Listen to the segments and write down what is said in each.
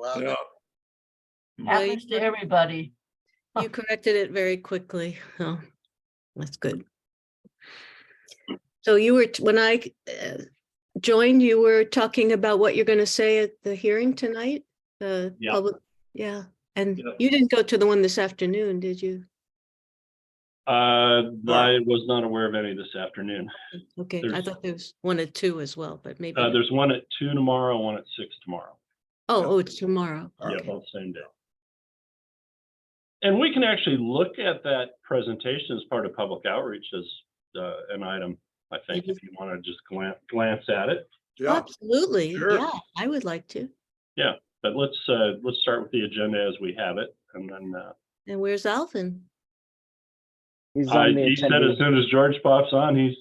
Well Yeah. done. Well, Happens to everybody. you corrected it very quickly. Oh, that's good. So you were, when I joined, you were talking about what you're going to say at the hearing tonight? The Yeah. public, yeah. And Yeah. you didn't go to the one this afternoon, did you? I was not aware of any this afternoon. Okay, I There's- thought there was one at 2 as well, but maybe. There's one at 2 tomorrow, one at 6 tomorrow. Oh, it's tomorrow. Yeah, Okay. both same day. And we can actually look at that presentation as part of public outreach as an item, I think, if you want to just glance at it. Yeah, Absolutely. Sure. Yeah, I would like to. But let's start with the agenda as we have it, and then And where's Alvin? He's on the he said attendee. as soon as George pops on, he's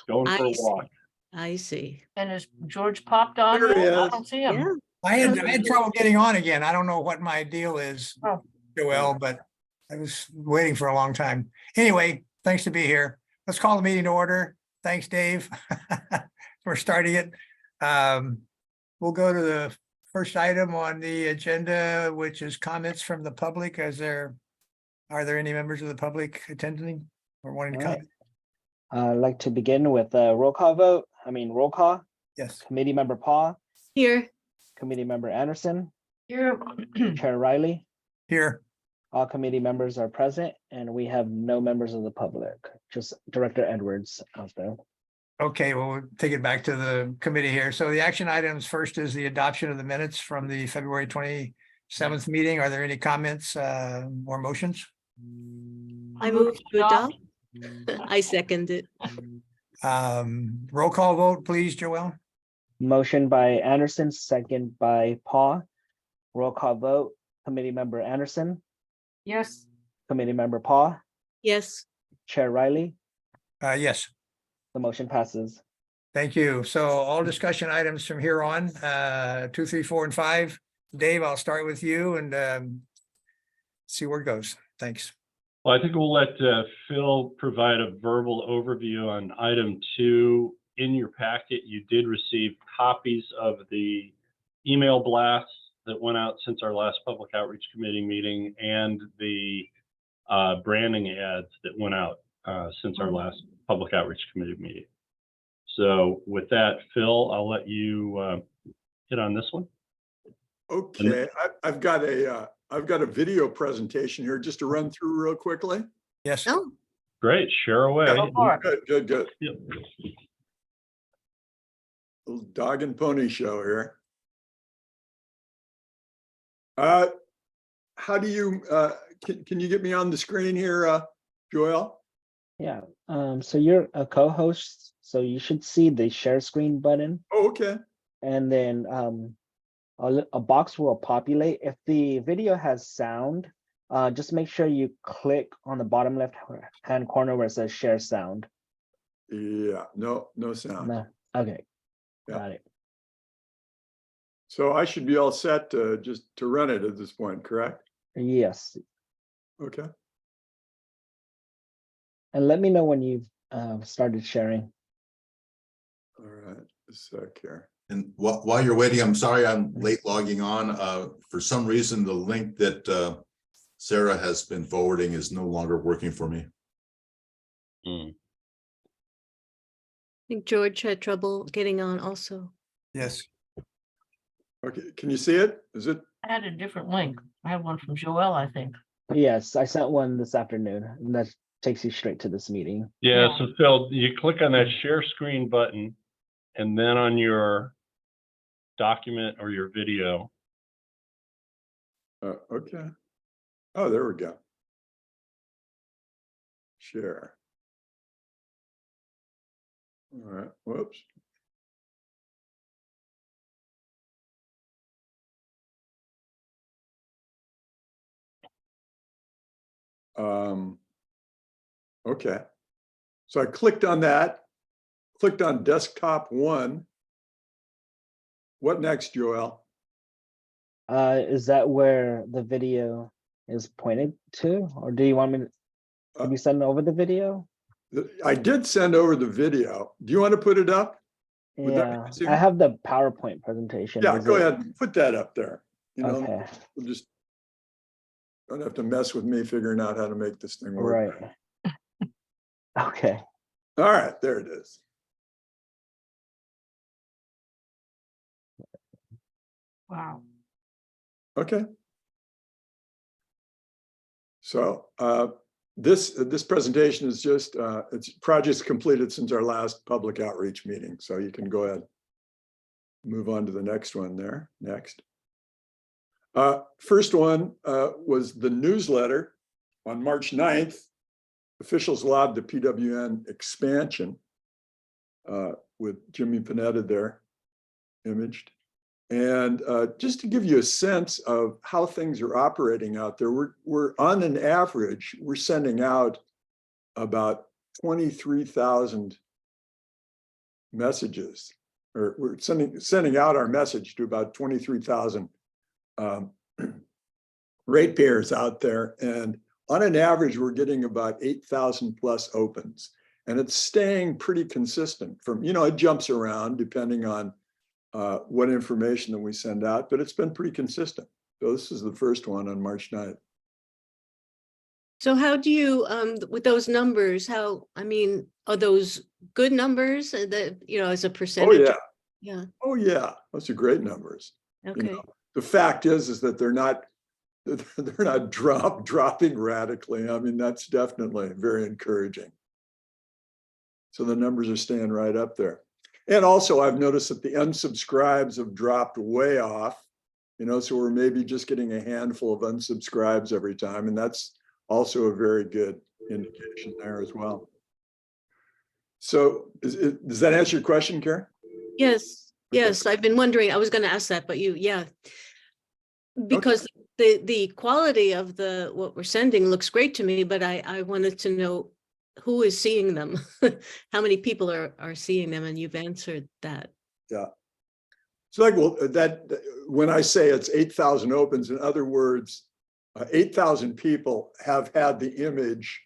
going for I a see. walk. I see. And is George popped on? There he now? I is. don't see him. Yeah. I had trouble getting on again. I don't know what my deal is, Oh. Joel, but I was waiting for a long time. Anyway, thanks to be here. Let's call the meeting to order. Thanks, Dave. We're starting it. We'll go to the first item on the agenda, which is comments from the public. Are there any members of the public attending or wanting to All right. comment? I'd like to begin with a roll call vote. Roll call. Yes. Committee member Paul, Here. committee member Anderson, Here. Chair Riley. Here. All committee members are present and we have no members of the public, just Director Edwards out there. Okay, well, we'll take it back to the committee here. So the action items first is the adoption of the minutes from the February 27th meeting. Are there any comments or motions? I move to adopt. I second it. Roll call vote, please, Joelle. Motion by Anderson, second by Paul. Roll call vote, committee member Anderson, Yes. committee member Paul, Yes. Chair Riley. Yes, The motion passes. thank you. So all discussion items from here on, 2, 3, 4, and 5. Dave, I'll start with you and see where it goes. Thanks. Well, I think we'll let Phil provide a verbal overview on item 2. In your packet, you did receive copies of the email blasts that went out since our last public outreach committee meeting and the branding ads that went out since our last public outreach committee meeting. So with that, Phil, I'll let you hit on this one. okay. I've got a video presentation here just to run through real quickly. Yes. Oh, Great, share away. Go for it. Good. Yep. Little dog and pony show here. How do you, can you get me on the screen here, Joel? Yeah, so you're a co-host, so you should see the share screen button. Oh, okay. And then a box will populate. If the video has sound, just make sure you click on the bottom left hand corner where it says share sound. Yeah, no sound. No. Okay, Yeah. got it. So I should be all set just to run it at this point, correct? Yes, Okay. and let me know when you've started sharing. All right, a sec here. And while you're waiting, I'm sorry I'm late logging on. For some reason, the link that Sarah has been forwarding is no longer working for me. I think George had trouble getting on also. Yes. Okay, can you see it? Is it? I had a different link. I had one from Joel, I think. Yes, I sent one this afternoon, and that takes you straight to this meeting. Yeah, Yeah. so Phil, you click on that share screen button and then on your document or your video. Okay. Oh, there we go. Share. All right, whoops. Okay. So I clicked on that, clicked on desktop 1. What next, Joel? Is that where the video is pointed to, or do you want me to? Did you send over the video? I did send over the video. Do you want to put it up? Would that be Yeah, easier? I have the PowerPoint presentation. Yeah, Is go it- ahead, put that up there. you know, Okay, we'll just don't have to mess with me figuring out how to make this thing work. right. Okay, All right, there it is. Wow. Okay. So this presentation is just, it's projects completed since our last public outreach meeting. So you can go ahead, move on to the next one there. Next. First one was the newsletter on March 9th. Officials allowed the PWN expansion with Jimmy Panetta there imaged. And just to give you a sense of how things are operating out there, we're on an average, we're sending out about 23,000 messages, or we're sending out our message to about 23,000 ratepayers out there. And on an average, we're getting about 8,000 plus opens. And it's staying pretty consistent from, you know, it jumps around depending on what information that we send out, but it's been pretty consistent. So this is the first one on March 9th. So how do you, with those numbers, how, I mean, are those good numbers that, you know, as a Oh, percentage? yeah. Yeah, Oh, yeah. Those are great numbers. okay. You know, the fact is that they're not dropping radically. I mean, that's definitely very encouraging. So the numbers are staying right up there. And also I've noticed that the unsubscribes have dropped way off, you know, so we're maybe just getting a handful of unsubscribes every time. And that's also a very good indication there as well. So does that answer your question, Karen? Yes, Okay. yes, I've been wondering, I was going to ask that, but yeah. Because the quality of what we're sending looks great to me, but I wanted to know who is seeing them, how many people are seeing them, and you've answered that. Yeah. So like, well, that when I say it's 8,000 opens, in other words, 8,000 people have had the image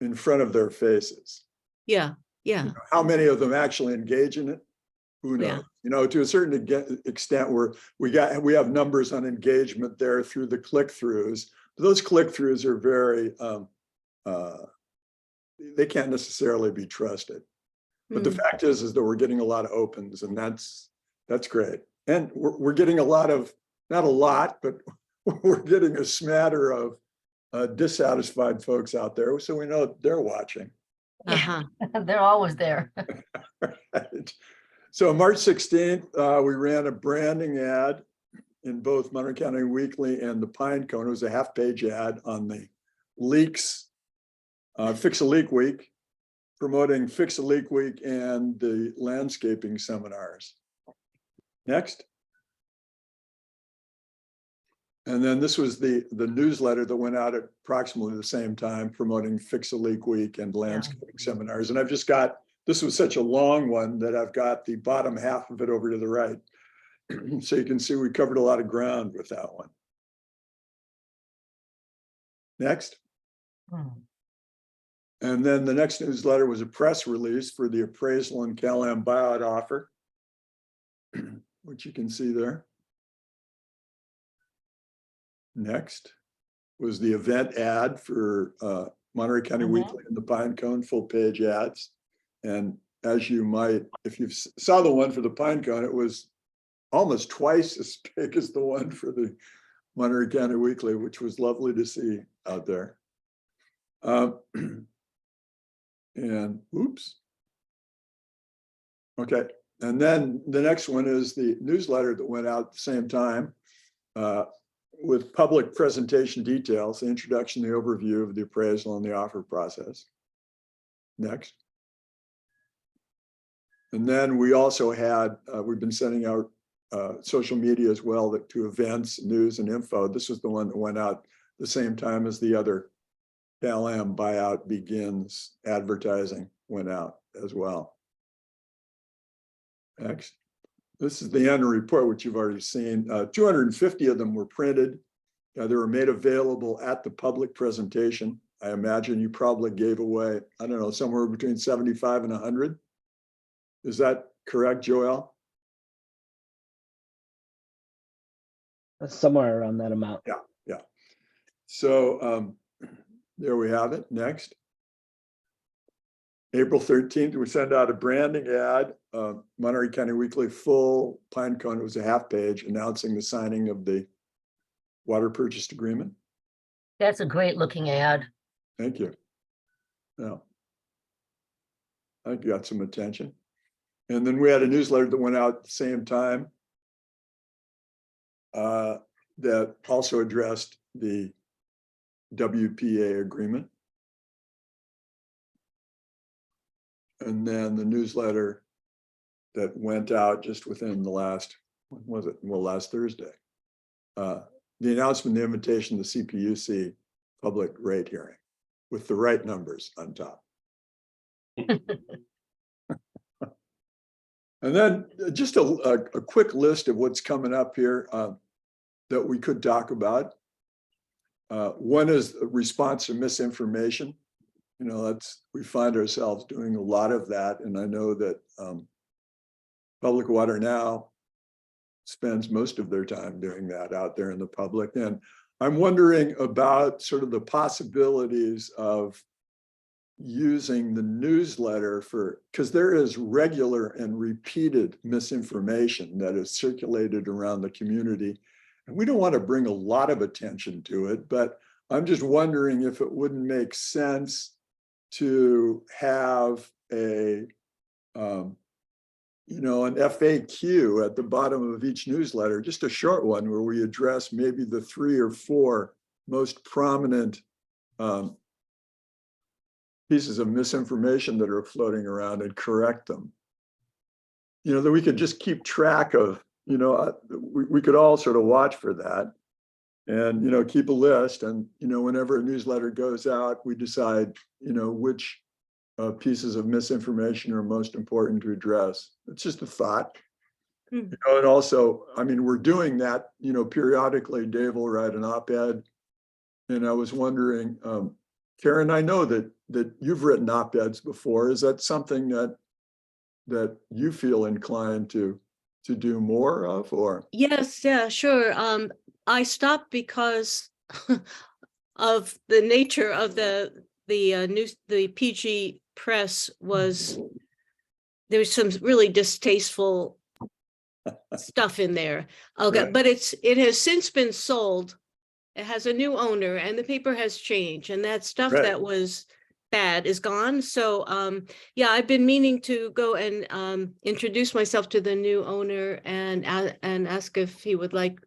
in front of their faces. Yeah, yeah, How many of them actually engage in it? Who knows? Yeah. You know, to a certain extent, we have numbers on engagement there through the click-throughs. Those click-throughs are very they can't necessarily be trusted. But the fact is that we're getting a lot of opens, and that's great. And we're getting a lot of, not a lot, but we're getting a smatter of dissatisfied folks out there. So we know they're watching. Uh-huh. They're always there. Right. So March 16th, we ran a branding ad in both Monterey County Weekly and the Pine Cone. It was a half-page ad on the leaks, Fix a Leak Week, promoting Fix a Leak Week and the landscaping seminars. Next. And then this was the newsletter that went out at approximately the same time, promoting Fix a Leak Week and landscaping seminars. And I've just got, this was such a long one that I've got the bottom half of it over to the right. So you can see we covered a lot of ground with that one. Next. And then the next newsletter was a press release for the appraisal and CalAm buyout offer, which you can see there. Next was the event ad for Monterey County Weekly and the Pine Cone, full page ads. And as you might, if you saw the one for the Pine Cone, it was almost twice as big as the one for the Monterey County Weekly, which was lovely to see out there. And oops. Okay. And then the next one is the newsletter that went out at the same time with public presentation details, the introduction, the overview of the appraisal and the offer process. Next. And then we also had, we've been sending out social media as well to events, news, and info. This was the one that went out the same time as the other CalAm buyout begins advertising went out as well. Next. This is the annual report, which you've already seen. 250 of them were printed. They were made available at the public presentation. I imagine you probably gave away, I don't know, somewhere between 75 and 100. Is that correct, Joelle? Somewhere around that amount. So there we have it. Next. April 13th, we send out a branding ad, Monterey County Weekly full, Pinecone, it was a half page announcing the signing of the water purchase agreement. That's a great looking ad. Thank you. Yeah. I think you got some attention. And then we had a newsletter that went out at the same time that also addressed the WPA agreement. And then the newsletter that went out just within the last, when was it? Well, last Thursday. The announcement, the invitation, the CPUC public rate hearing with the right numbers on top. And then just a quick list of what's coming up here that we could talk about. One is a response to misinformation. You know, we find ourselves doing a lot of that. And I know that Public Water Now spends most of their time doing that out there in the public. And I'm wondering about sort of the possibilities of using the newsletter because there is regular and repeated misinformation that is circulated around the community. And we don't want to bring a lot of attention to it, but I'm just wondering if it wouldn't make sense to have an FAQ at the bottom of each newsletter, just a short one where we address maybe the 3 or 4 most prominent pieces of misinformation that are floating around and correct them. You know, that we could just keep track of, we could all sort of watch for that and, keep a list. And, whenever a newsletter goes out, we decide, which pieces of misinformation are most important to address. It's just a thought. And also, I mean, we're doing that, periodically. Dave will write an op-ed. And I was wondering, Karen, I know that you've written op-eds before. Is that something that you feel inclined to do more of, or? Yes, yeah, sure. I stopped because of the nature of the PG press there was some really distasteful stuff in there. Okay, Right. but it has since been sold. It has a new owner and the paper has changed, and that stuff Right. that was bad is gone. So yeah, I've been meaning to go and introduce myself to the new owner and ask if he would like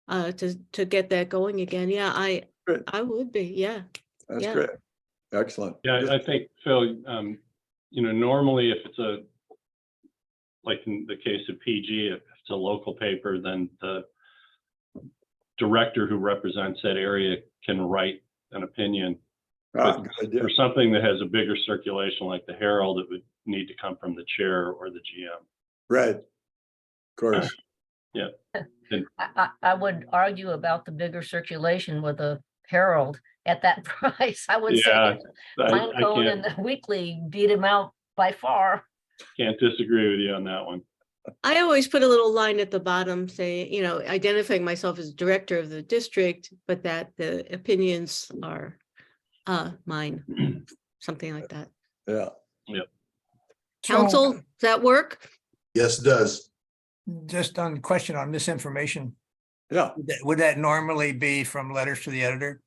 to get that going again. Yeah, Great. I would be. Yeah. That's Yeah. great. Excellent. Yeah, I think, Phil, normally if it's like in the case of PG, if it's a local paper, then the director who represents that area can write an opinion. Good idea. For something that has a bigger circulation like the Herald, it would need to come from the chair or the GM. Right. Of course. Yeah. I would argue about the bigger circulation with a Herald at that price. I would say Yeah, that I Pinecone and the Weekly beat him out by far. can't disagree with you on that one. I always put a little line at the bottom saying, identifying myself as director of the district, but that the opinions are mine, something like that. Yeah. Council, does that work? Yes, it does. Just on question on misinformation, Yeah. would that normally be from letters to the editor?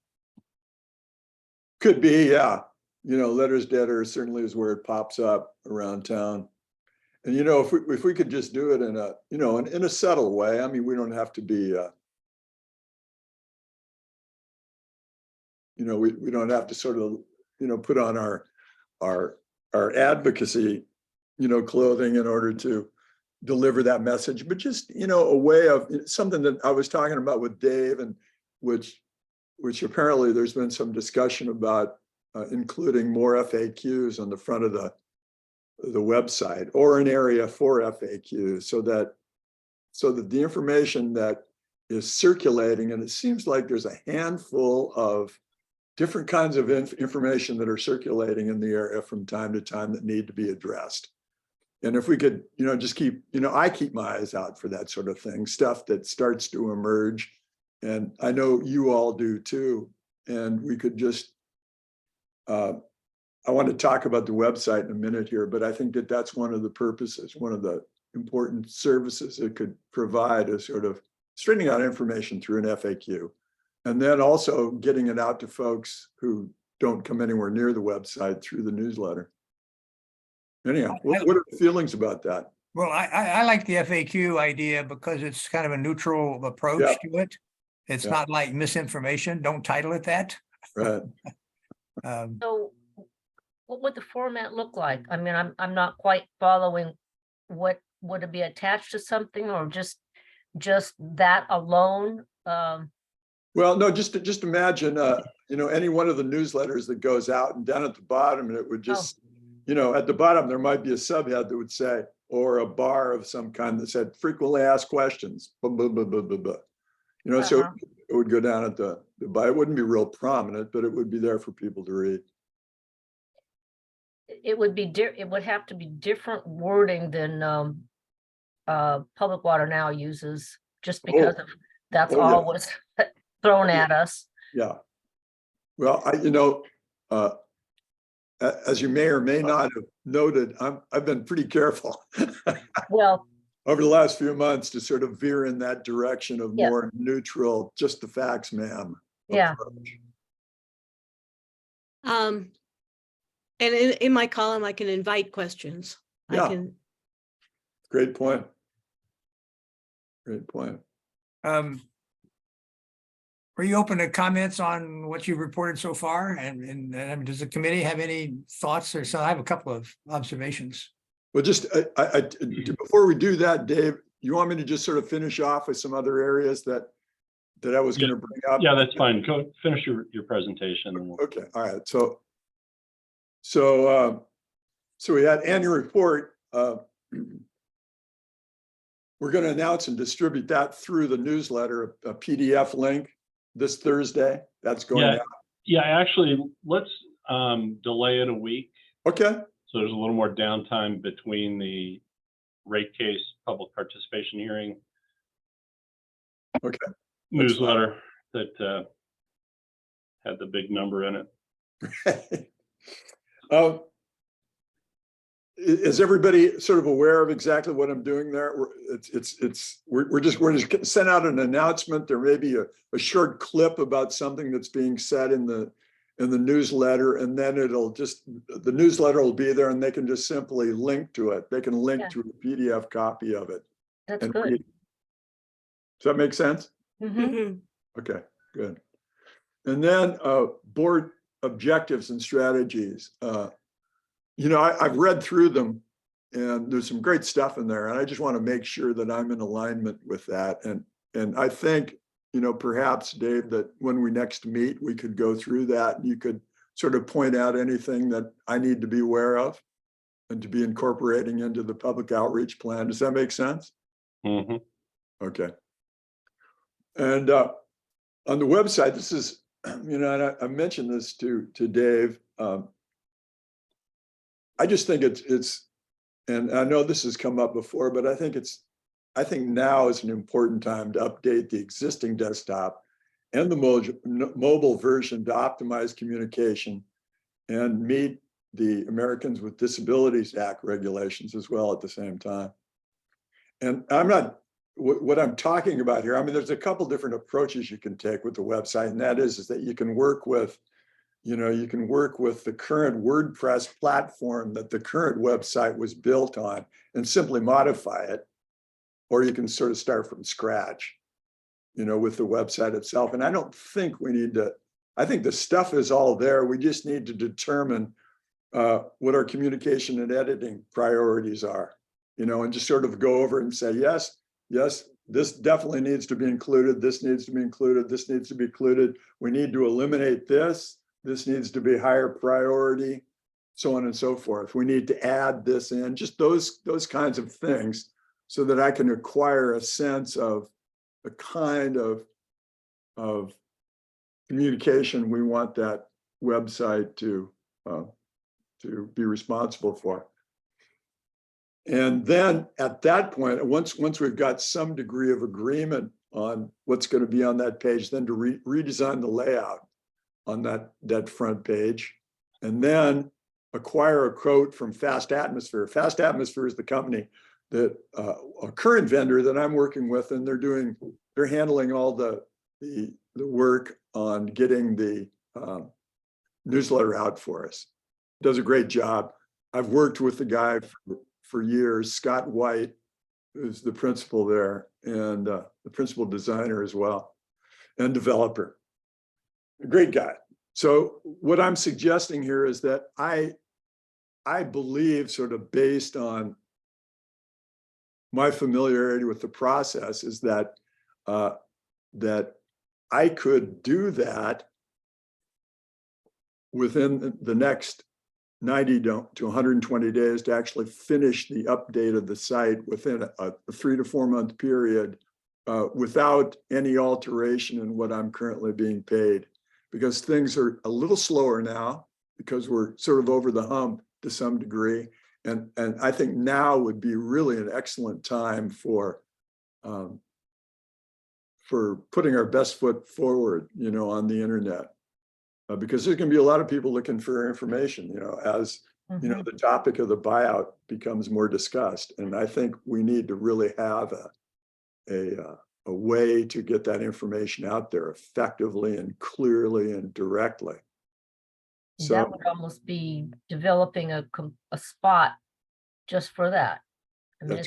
Could be, yeah. Letters to editor certainly is where it pops up around town. And if we could just do it in a in a subtle way. I mean, we don't have to be we don't have to sort of put on our advocacy clothing in order to deliver that message, but just a way of something that I was talking about with Dave, and which apparently there's been some discussion about including more FAQs on the front of the website, or an area for FAQs, so that the information that is circulating, and it seems like there's a handful of different kinds of information that are circulating in the area from time to time that need to be addressed. And if we could, just keep, I keep my eyes out for that sort of thing, stuff that starts to emerge. And I know you all do too. And we could just, I want to talk about the website in a minute here, but I think that that's one of the purposes, one of the important services it could provide is sort of straightening out information through an FAQ. And then also getting it out to folks who don't come anywhere near the website through the newsletter. Anyhow, what are the feelings about that? Well, I like the FAQ idea because it's kind of a neutral approach Yeah. to it. It's Yeah. not like misinformation. Don't title it that. Right. So what would the format look like? I mean, I'm not quite following. What would it be attached to something or just that alone? Well, no, just imagine, any one of the newsletters that goes out, and down at the bottom, it would just, at the bottom, there might be a subhead that would say, or a bar of some kind that said frequently asked questions, blah, blah, blah, blah, blah, blah. So it would go down at the it wouldn't be real prominent, but it would be there for people to read. It would be it would have to be different wording than Public Water Now uses, just because of that's Oh, all yeah. was thrown at us. Yeah. Well, as you may or may not have noted, I've been pretty careful Well, over the last few months to sort of veer in that direction of Yeah. more neutral, just the facts, ma'am. Yeah. approach. And in my column, I can invite questions. Yeah. I can, Great point. Great point. Are you open to comments on what you've reported so far? And does the committee have any thoughts or so? I have a couple of observations. Well, just before we do that, Dave, you want me to just sort of finish off with some other areas that I was going to bring up? Yeah, that's fine. Go finish your presentation. And we'll... Okay. All right. So we had annual report. We're going to announce and distribute that through the newsletter, a PDF link this Thursday. That's going out. Yeah, actually, let's delay it a week. Okay. So there's a little more downtime between the rate case public participation hearing. Okay. Newsletter that had the big number in it. Is everybody sort of aware of exactly what I'm doing there? We're just sent out an announcement. There may be a short clip about something that's being said in the newsletter, and then the newsletter will be there, and they can just simply link to it. They can link to a PDF copy of it. that's and good. read. Does that make sense? Mhm. Okay, good. And then board objectives and strategies. I've read through them, and there's some great stuff in there, and I just want to make sure that I'm in alignment with that. And I think, perhaps, Dave, that when we next meet, we could go through that, and you could sort of point out anything that I need to be aware of and to be incorporating into the public outreach plan. Does that make sense? Mm-hmm. Okay. And on the website, this is, and I mentioned this to Dave. I just think it's, and I know this has come up before, but I think now is an important time to update the existing desktop and the mobile version to optimize communication and meet the Americans with Disabilities Act regulations as well at the same time. And what I'm talking about here, I mean, there's a couple different approaches you can take with the website, and that is that you can work with the current WordPress platform that the current website was built on and simply modify it, or you can sort of start from scratch, with the website itself. And I don't think we need to, I think the stuff is all there. We just need to determine what our communication and editing priorities are, and just sort of go over and say, yes, this definitely needs to be included. This needs to be included. This needs to be included. We need to eliminate this. This needs to be higher priority, so on and so forth. We need to add this in, just those kinds of things, so that I can acquire a sense of the kind of communication we want that website to be responsible for. And then at that point, once we've got some degree of agreement on what's going to be on that page, then to redesign the layout on that front page, and then acquire a quote from Fast Atmosphere. Fast Atmosphere is the company that a current vendor that I'm working with, and they're handling all the work on getting the newsletter out for us. Does a great job. I've worked with the guy for years, Scott White, who's the principal there, and the principal designer as well, and developer. A great guy. So what I'm suggesting here is that I believe, sort of based on my familiarity with the process, is that that I could do that within the next 90 to 120 days to actually finish the update of the site within a 3 to 4 month period without any alteration in what I'm currently being paid, because things are a little slower now because we're sort of over the hump to some degree. And I think now would be really an excellent time for putting our best foot forward, on the internet. Because there's going to be a lot of people looking for information, as the topic of the buyout becomes more discussed. And I think we need to really have a way to get that information out there effectively and clearly and directly. So That would almost be developing a spot just for that. I mean,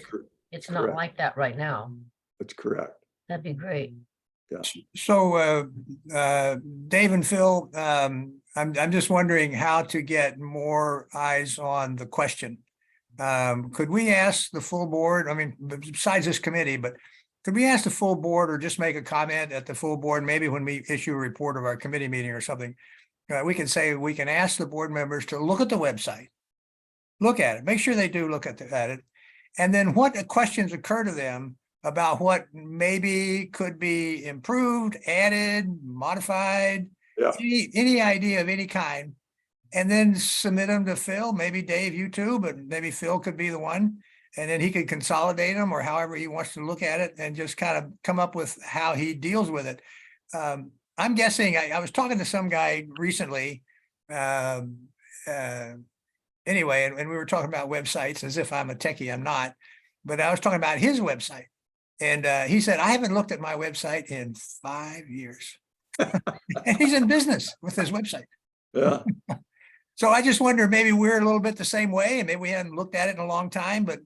it's not correct. like that right now. That's correct. That'd be great. So, Dave and Phil, I'm just wondering how to get more eyes on the question. Could we ask the full board, I mean, besides this committee, but could we ask the full board or just make a comment at the full board, maybe when we issue a report of our committee meeting or something? We can say, we can ask the board members to look at the website, look at it, make sure they do look at it. And then what questions occur to them about what maybe could be improved, added, modified, any idea of any kind, and then submit them to Phil. Maybe Dave, you too, but maybe Phil could be the one, and then he could consolidate them or however he wants to look at it and just kind of come up with how he deals with it. I'm guessing, I was talking to some guy recently, anyway, and we were talking about websites as if I'm a techie. I'm not, but I was talking about his website. And he said, I haven't looked at my website in 5 years. And he's in business with his website. Yeah. So I just wonder, maybe we're a little bit the same way, and maybe we haven't looked at it in a long time, but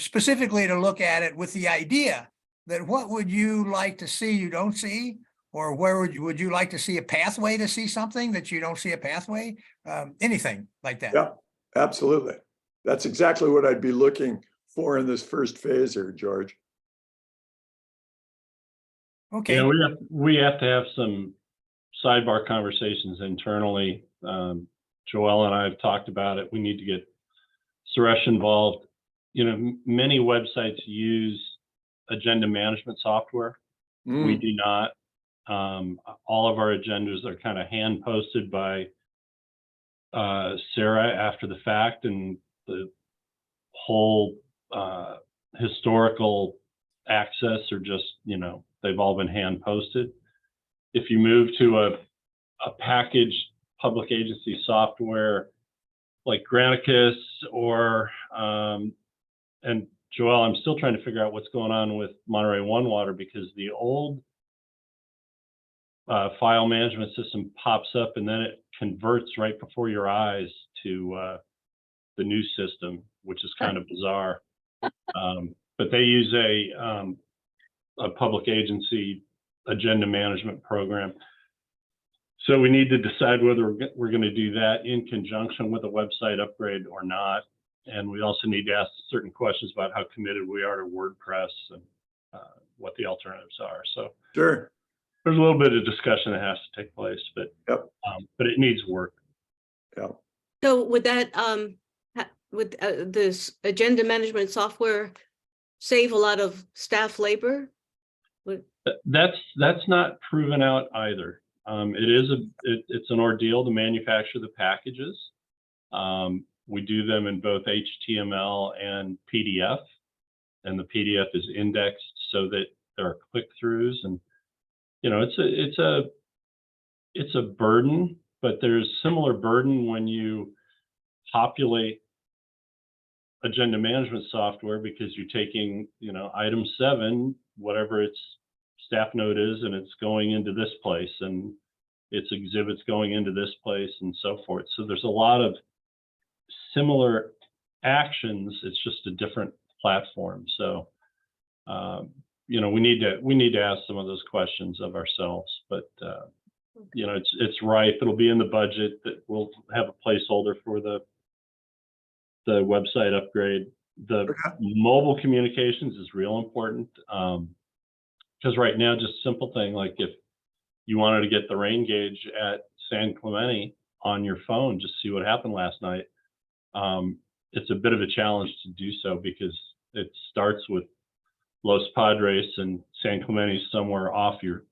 specifically to look at it with the idea that what would you like to see you don't see, or where would you like to see a pathway to see something that you don't see a pathway? Anything like that. Yeah, absolutely. That's exactly what I'd be looking for in this first phase here, George. Okay. We have to have some sidebar conversations internally. Joelle and I have talked about it. We need to get Suresh involved. Many websites use agenda management software. We do not. All of our agendas are kind of hand posted by Sarah after the fact, and the whole historical access are just, they've all been hand posted. If you move to a packaged public agency software like Granicus or, and Joelle, I'm still trying to figure out what's going on with Monterey One Water, because the old file management system pops up and then it converts right before your eyes to the new system, which is kind of bizarre. But they use a public agency agenda management program. So we need to decide whether we're going to do that in conjunction with a website upgrade or not. And we also need to ask certain questions about how committed we are to WordPress and what the alternatives are. So Sure. There's a little bit of discussion that has to take place, but but it needs work. Yeah. So would that, would this agenda management software save a lot of staff labor? That's not proven out either. It's an ordeal to manufacture the packages. We do them in both HTML and PDF, and the PDF is indexed so that there are click-throughs, and it's a burden, but there's similar burden when you populate agenda management software, because you're taking, item 7, whatever its staff note is, and it's going into this place, and its exhibits going into this place, and so forth. So there's a lot of similar actions. It's just a different platform. So, we need to ask some of those questions of ourselves, but it's ripe. It'll be in the budget. That we'll have a placeholder for the website upgrade. The mobile communications is real important, because right now, just simple thing like if you wanted to get the rain gauge at San Clemente on your phone, just see what happened last night. It's a bit of a challenge to do so, because it starts with Los Padres and San Clemente somewhere off your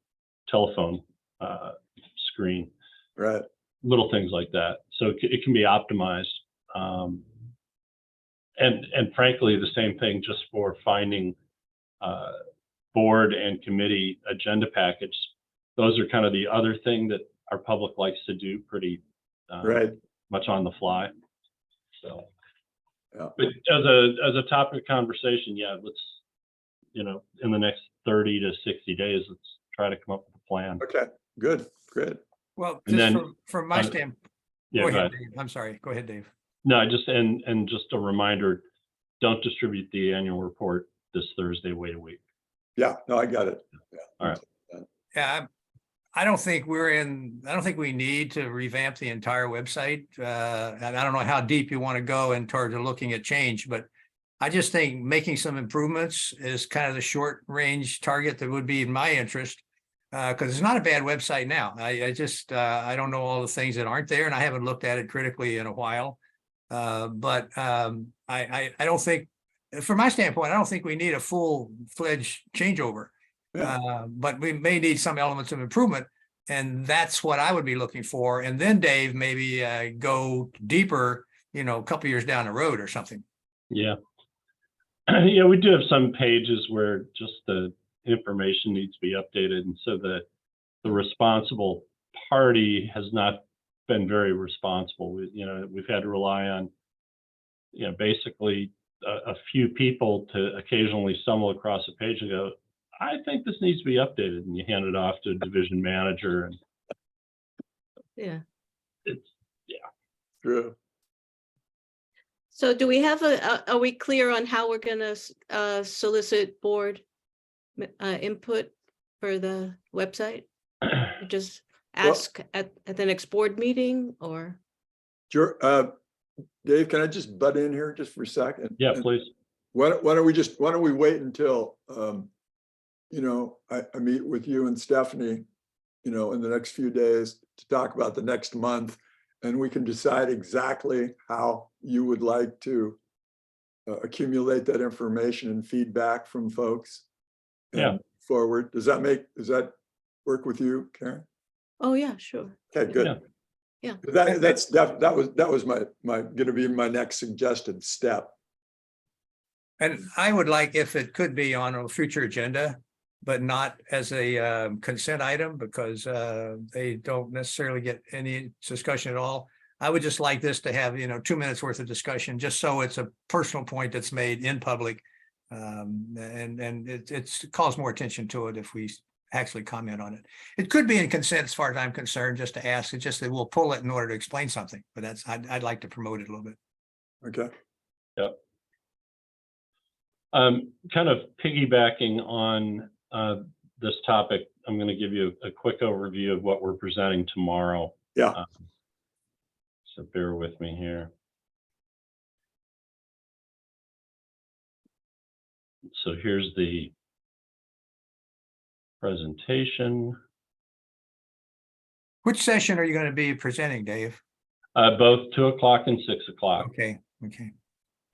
telephone screen. Right. Little things like that. So it can be optimized. And frankly, the same thing just for finding board and committee agenda package. Those are kind of the other thing that our public likes to do pretty Right. much on the fly. So, Yeah. but as a topic of conversation, yeah, let's, in the next 30 to 60 days, let's try to come up with a plan. Okay, good, great. Well, And just then, from my uh, standpoint, Yeah, go go ahead, ahead. Dave. I'm sorry. Go ahead, Dave. No, and just a reminder, don't distribute the annual report this Thursday, wait a week. Yeah, no, I got it. Yeah. All right. Yeah, I don't think we need to revamp the entire website. And I don't know how deep you want to go in terms of looking at change, but I just think making some improvements is kind of the short range target that would be in my interest. Because it's not a bad website now. I don't know all the things that aren't there, and I haven't looked at it critically in a while. But I don't think, from my standpoint, I don't think we need a full-fledged changeover. Yeah. But we may need some elements of improvement, and that's what I would be looking for. And then Dave, maybe go deeper, a couple years down the road or something. Yeah. Yeah, we do have some pages where just the information needs to be updated, and so the responsible party has not been very responsible. We've had to rely on basically a few people to occasionally stumble across a page and go, I think this needs to be updated, and you hand it off to a division manager, and Yeah. it's True. So do we have are we clear on how we're gonna solicit board input for the website? Just ask at the next board meeting, or? Sure. Dave, can I just butt in here just for a second? Yeah, And please. why don't we wait until, I meet with you and Stephanie, in the next few days to talk about the next month, and we can decide exactly how you would like to accumulate that information and feedback from folks. Yeah. Forward. Does that work with you, Karen? Oh, yeah, sure. Okay, good. Yeah. Yeah. That was my gonna be my next suggested step. And I would like, if it could be on a future agenda, but not as a consent item, because they don't necessarily get any discussion at all. I would just like this to have, 2 minutes worth of discussion, just so it's a personal point that's made in public. And it calls more attention to it if we actually comment on it. It could be in consent as far as I'm concerned, just to ask. It's just that we'll pull it in order to explain something, but I'd like to promote it a little bit. Okay. Yep. Kind of piggybacking on this topic, I'm going to give you a quick overview of what we're presenting tomorrow. Yeah. So bear with me here. So here's the presentation. Which session are you going to be presenting, Dave? Both 2 o'clock and 6 o'clock. Okay.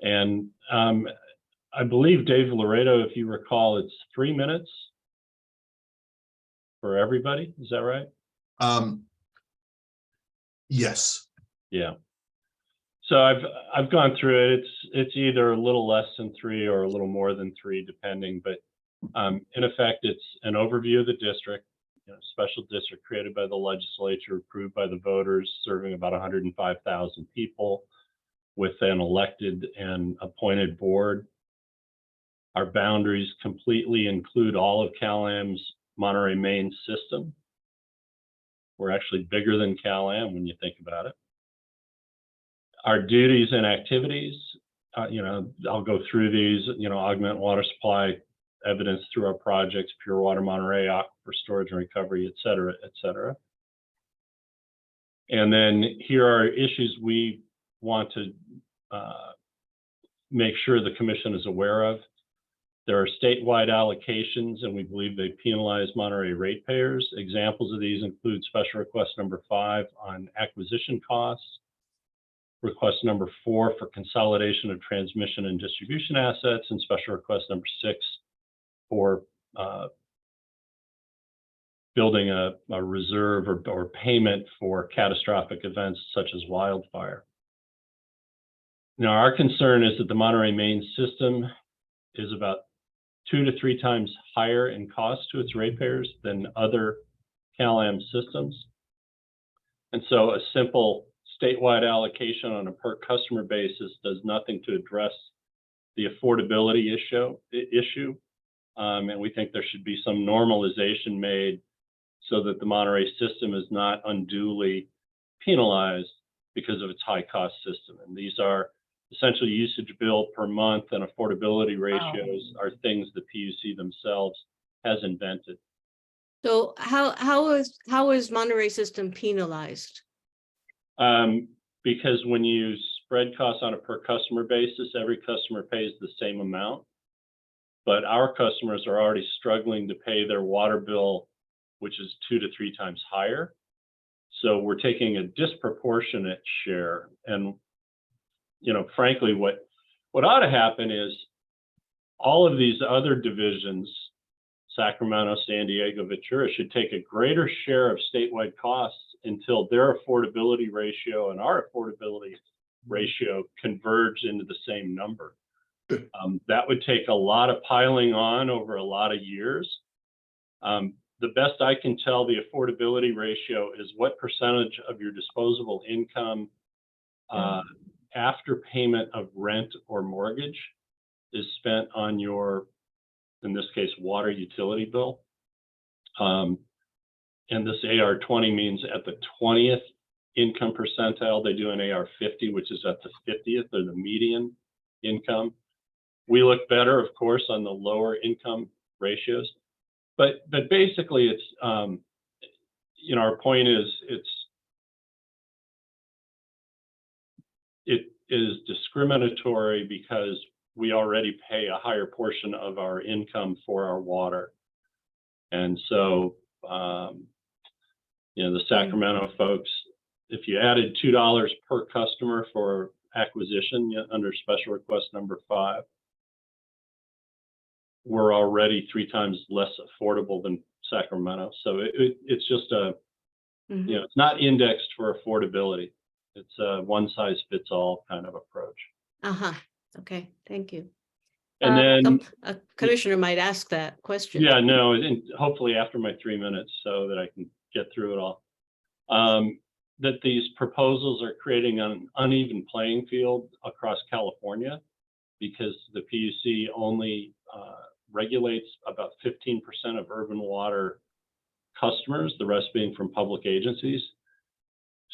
And I believe, Dave Laredo, if you recall, it's 3 minutes for everybody. Is that right? Yes. Yeah. So I've gone through it. It's either a little less than 3 or a little more than 3, depending. But in effect, it's an overview of the district, special district created by the legislature, approved by the voters, serving about 105,000 people, with an elected and appointed board. Our boundaries completely include all of Cal-Am's Monterey main system. We're actually bigger than Cal-Am when you think about it. Our duties and activities, I'll go through these, augment water supply evidence through our projects, Pure Water Monterey, aquifer storage and recovery, et cetera, et cetera. And then here are issues we want to make sure the commission is aware of. There are statewide allocations, and we believe they penalize Monterey ratepayers. Examples of these include special request number 5 on acquisition costs, request number 4 for consolidation of transmission and distribution assets, and special request number 6 for building a reserve or payment for catastrophic events such as wildfire. Now, our concern is that the Monterey main system is about 2 to 3 times higher in cost to its ratepayers than other Cal-Am systems. And so a simple statewide allocation on a per customer basis does nothing to address the affordability issue. And we think there should be some normalization made so that the Monterey system is not unduly penalized because of its high cost system. And these are essentially usage bill per month and affordability ratios are things the PUC themselves has invented. So how is Monterey system penalized? Because when you spread costs on a per customer basis, every customer pays the same amount. But our customers are already struggling to pay their water bill, which is 2 to 3 times higher. So we're taking a disproportionate share. And frankly, what ought to happen is all of these other divisions, Sacramento, San Diego, Ventura, should take a greater share of statewide costs until their affordability ratio and our affordability ratio converge into the same number. That would take a lot of piling on over a lot of years. The best I can tell, the affordability ratio is what percentage of your disposable income after payment of rent or mortgage is spent on your, in this case, water utility bill. And this AR20 means at the 20th income percentile, they do an AR50, which is at the 50th or the median income. We look better, of course, on the lower income ratios. But basically, it's, our point is it is discriminatory because we already pay a higher portion of our income for our water. And so, the Sacramento folks, if you added $2 per customer for acquisition under special request number 5, we're already 3 times less affordable than Sacramento. So it's just it's not indexed for affordability. It's a one size fits all kind of approach. Okay, thank you. And then a commissioner might ask that question. Yeah, no, and hopefully after my 3 minutes so that I can get through it all. That these proposals are creating an uneven playing field across California because the PUC only regulates about 15% of urban water customers, the rest being from public agencies.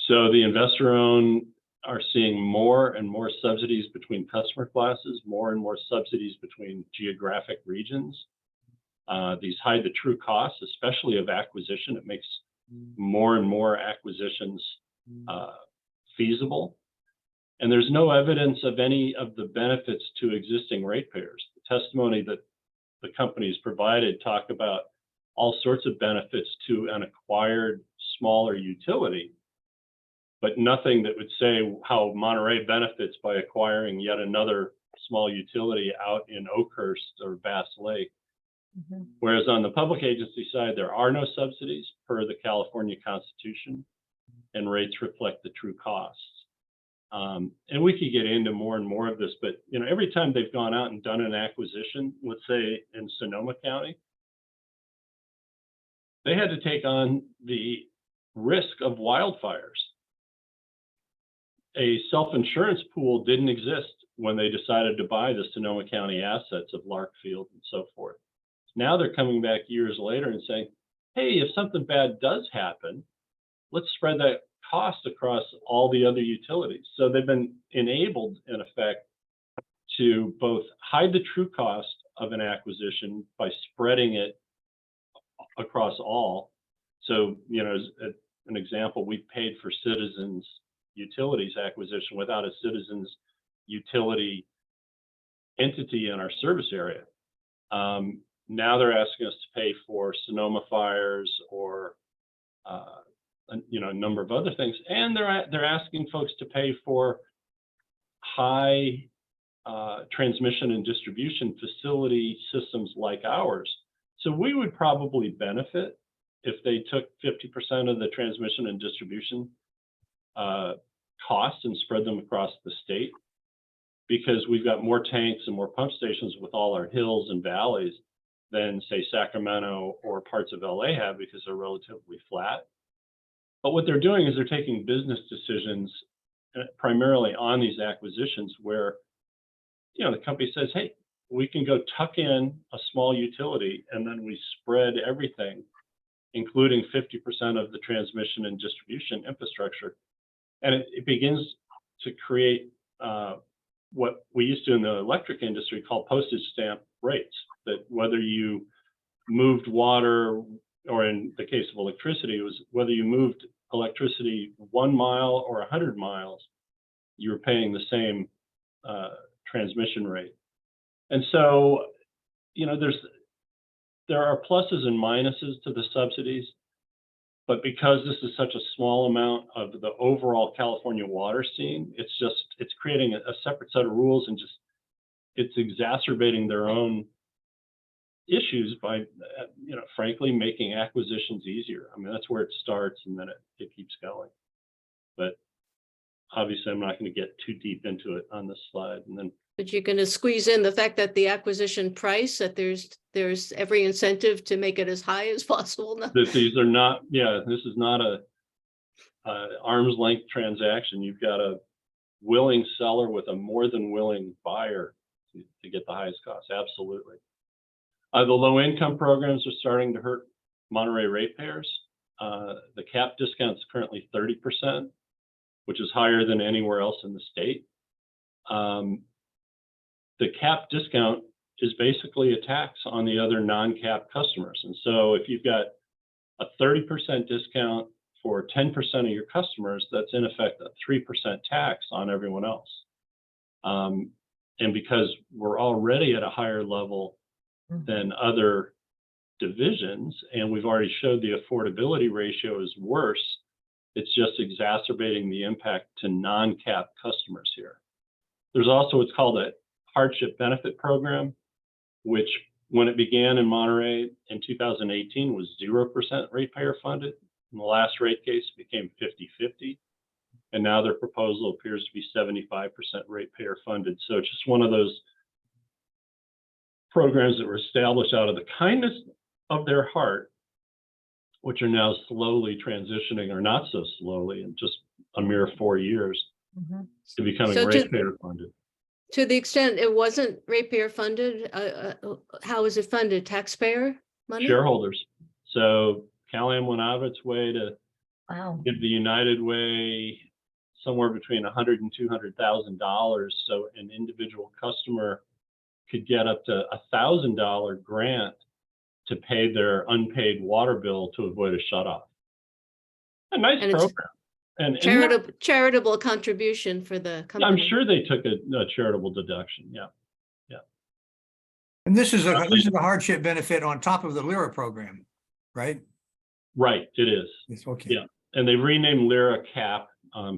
So the investor-owned are seeing more and more subsidies between customer classes, more and more subsidies between geographic regions. These hide the true costs, especially of acquisition. It makes more and more acquisitions feasible. And there's no evidence of any of the benefits to existing ratepayers. The testimony that the companies provided talk about all sorts of benefits to an acquired smaller utility, but nothing that would say how Monterey benefits by acquiring yet another small utility out in Oakhurst or Bass Lake. Whereas on the public agency side, there are no subsidies per the California Constitution, and rates reflect the true costs. And we could get into more and more of this, but every time they've gone out and done an acquisition, let's say in Sonoma County, they had to take on the risk of wildfires. A self-insurance pool didn't exist when they decided to buy the Sonoma County assets of Lark Field and so forth. Now they're coming back years later and saying, hey, if something bad does happen, let's spread that cost across all the other utilities. So they've been enabled, in effect, to both hide the true cost of an acquisition by spreading it across all. So, as an example, we paid for Citizens Utilities acquisition without a Citizens utility entity in our service area. Now they're asking us to pay for Sonoma fires or a number of other things, and they're asking folks to pay for high transmission and distribution facility systems like ours. So we would probably benefit if they took 50% of the transmission and distribution costs and spread them across the state, because we've got more tanks and more pump stations with all our hills and valleys than, say, Sacramento or parts of LA have, because they're relatively flat. But what they're doing is they're taking business decisions primarily on these acquisitions where, the company says, hey, we can go tuck in a small utility and then we spread everything, including 50% of the transmission and distribution infrastructure. And it begins to create what we used to in the electric industry call postage stamp rates, that whether you moved water, or in the case of electricity, it was whether you moved electricity 1 mile or 100 miles, you were paying the same transmission rate. And so, there are pluses and minuses to the subsidies, but because this is such a small amount of the overall California water scene, it's creating a separate set of rules, and it's exacerbating their own issues by, frankly, making acquisitions easier. I mean, that's where it starts, and then it keeps going. But obviously, I'm not going to get too deep into it on this slide. But you're going to squeeze in the fact that the acquisition price, that there's every incentive to make it as high as possible. These are not, this is not a arm's length transaction. You've got a willing seller with a more than willing buyer to get the highest cost. Absolutely. The low income programs are starting to hurt Monterey ratepayers. The cap discount is currently 30%, which is higher than anywhere else in the state. The cap discount is basically a tax on the other non-cap customers. And so if you've got a 30% discount for 10% of your customers, that's in effect a 3% tax on everyone else. And because we're already at a higher level than other divisions, and we've already showed the affordability ratio is worse, it's just exacerbating the impact to non-cap customers here. There's also what's called a hardship benefit program, which when it began in Monterey in 2018 was 0% ratepayer funded. In the last rate case, it became 50-50. And now their proposal appears to be 75% ratepayer funded. So it's just one of those programs that were established out of the kindness of their heart, which are now slowly transitioning, or not so slowly, in just a mere 4 years, to becoming ratepayer funded. To the extent it wasn't ratepayer funded, how is it funded? Taxpayer money? Shareholders. So Cal-Am went out of its way to give the United Way somewhere between $100,000 and $200,000, so an individual customer could get up to $1,000 grant to pay their unpaid water bill to avoid a shutoff. A nice program. And charitable contribution for the company. I'm sure they took a charitable deduction. Yeah. And this is a hardship benefit on top of the LIRA program, right? Right, it is. It's okay. Yeah, and they renamed LIRA CAP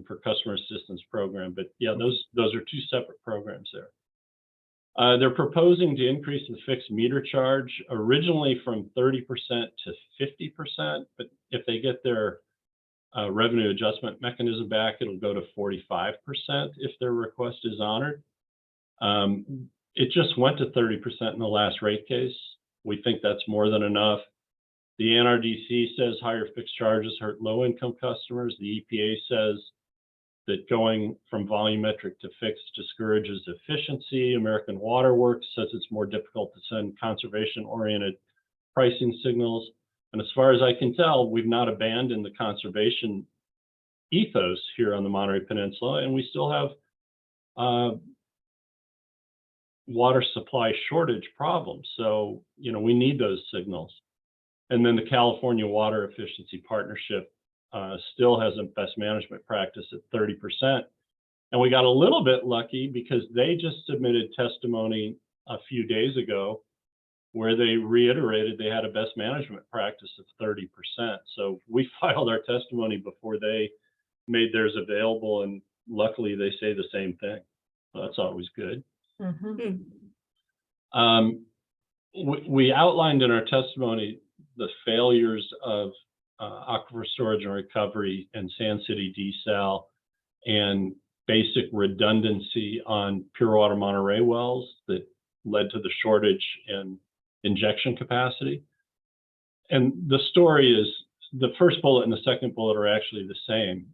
for Customer Assistance Program, but yeah, those are two separate programs there. They're proposing to increase the fixed meter charge originally from 30% to 50%, but if they get their revenue adjustment mechanism back, it'll go to 45% if their request is honored. It just went to 30% in the last rate case. We think that's more than enough. The NRDC says higher fixed charges hurt low-income customers. The EPA says that going from volumetric to fixed discourages efficiency. American Water Works says it's more difficult to send conservation-oriented pricing signals. And as far as I can tell, we've not abandoned the conservation ethos here on the Monterey Peninsula, and we still have water supply shortage problems. So, we need those signals. And then the California Water Efficiency Partnership still has a best management practice at 30%. And we got a little bit lucky because they just submitted testimony a few days ago where they reiterated they had a best management practice of 30%. So we filed our testimony before they made theirs available, and luckily they say the same thing. So that's always good. We outlined in our testimony the failures of aquifer storage and recovery and Sand City desal, and basic redundancy on pure water Monterey wells that led to the shortage in injection capacity. And the story is, the first bullet and the second bullet are actually the same.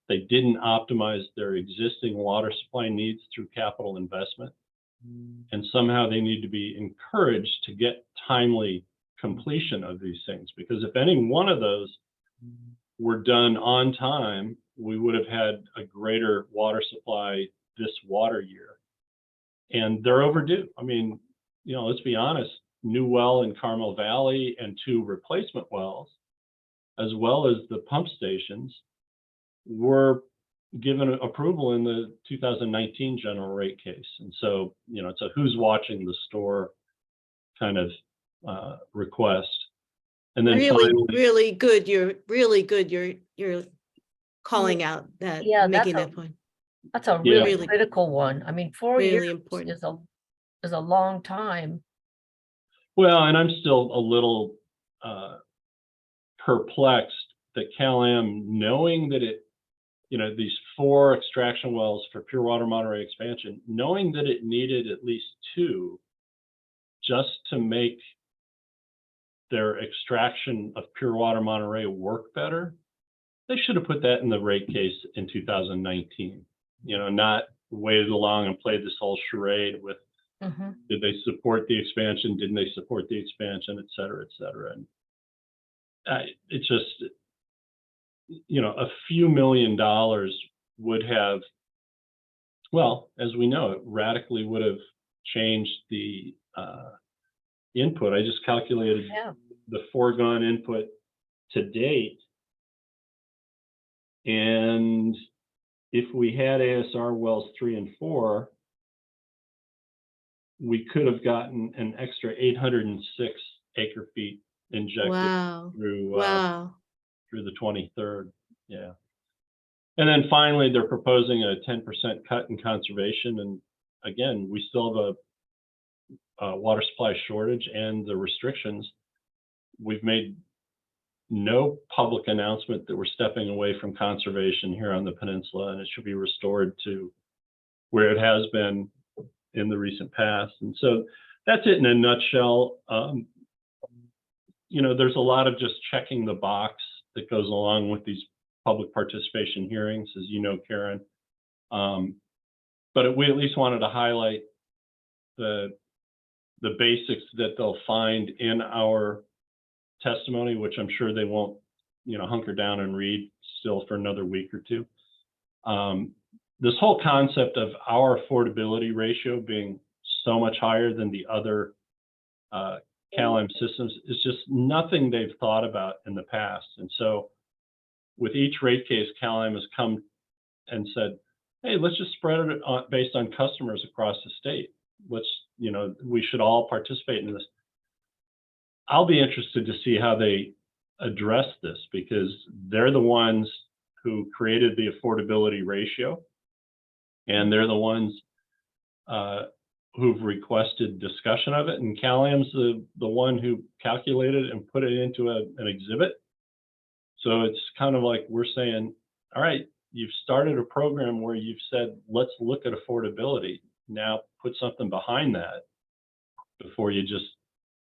They didn't optimize their existing water supply needs through capital investment. And somehow they need to be encouraged to get timely completion of these things, because if any one of those were done on time, we would have had a greater water supply this water year. And they're overdue. I mean, let's be honest, new well in Carmel Valley and 2 replacement wells, as well as the pump stations, were given approval in the 2019 general rate case. And so, it's a who's watching the store kind of request. And then really good. You're really good. You're calling out that, making that point. That's a Yeah. really critical one. I mean, 4 Really years important. is a long time. Well, and I'm still a little perplexed that Cal-Am, knowing that these 4 extraction wells for pure water Monterey expansion, knowing that it needed at least 2 just to make their extraction of pure water Monterey work better, they should have put that in the rate case in 2019, not waited along and played this whole charade with, did they support the expansion? Didn't they support the expansion, et cetera, et cetera. And it's just, a few $1 million would have, well, as we know, it radically would have changed the input. I just calculated the foregone input to date. And if we had ASR wells 3 and 4, we could have gotten an extra 806 acre feet injected through the 23rd. Yeah. And then finally, they're proposing a 10% cut in conservation. And again, we still have a water supply shortage and the restrictions. We've made no public announcement that we're stepping away from conservation here on the peninsula, and it should be restored to where it has been in the recent past. And so that's it in a nutshell. There's a lot of just checking the box that goes along with these public participation hearings, as you know, Karen. But we at least wanted to highlight the basics that they'll find in our testimony, which I'm sure they won't, hunker down and read still for another week or 2. This whole concept of our affordability ratio being so much higher than the other Cal-Am systems is just nothing they've thought about in the past. And so with each rate case, Cal-Am has come and said, hey, let's just spread it based on customers across the state. We should all participate in this. I'll be interested to see how they address this, because they're the ones who created the affordability ratio, and they're the ones who've requested discussion of it. And Cal-Am's the one who calculated and put it into an exhibit. So it's kind of like we're saying, all right, you've started a program where you've said, let's look at affordability. Now put something behind that before you just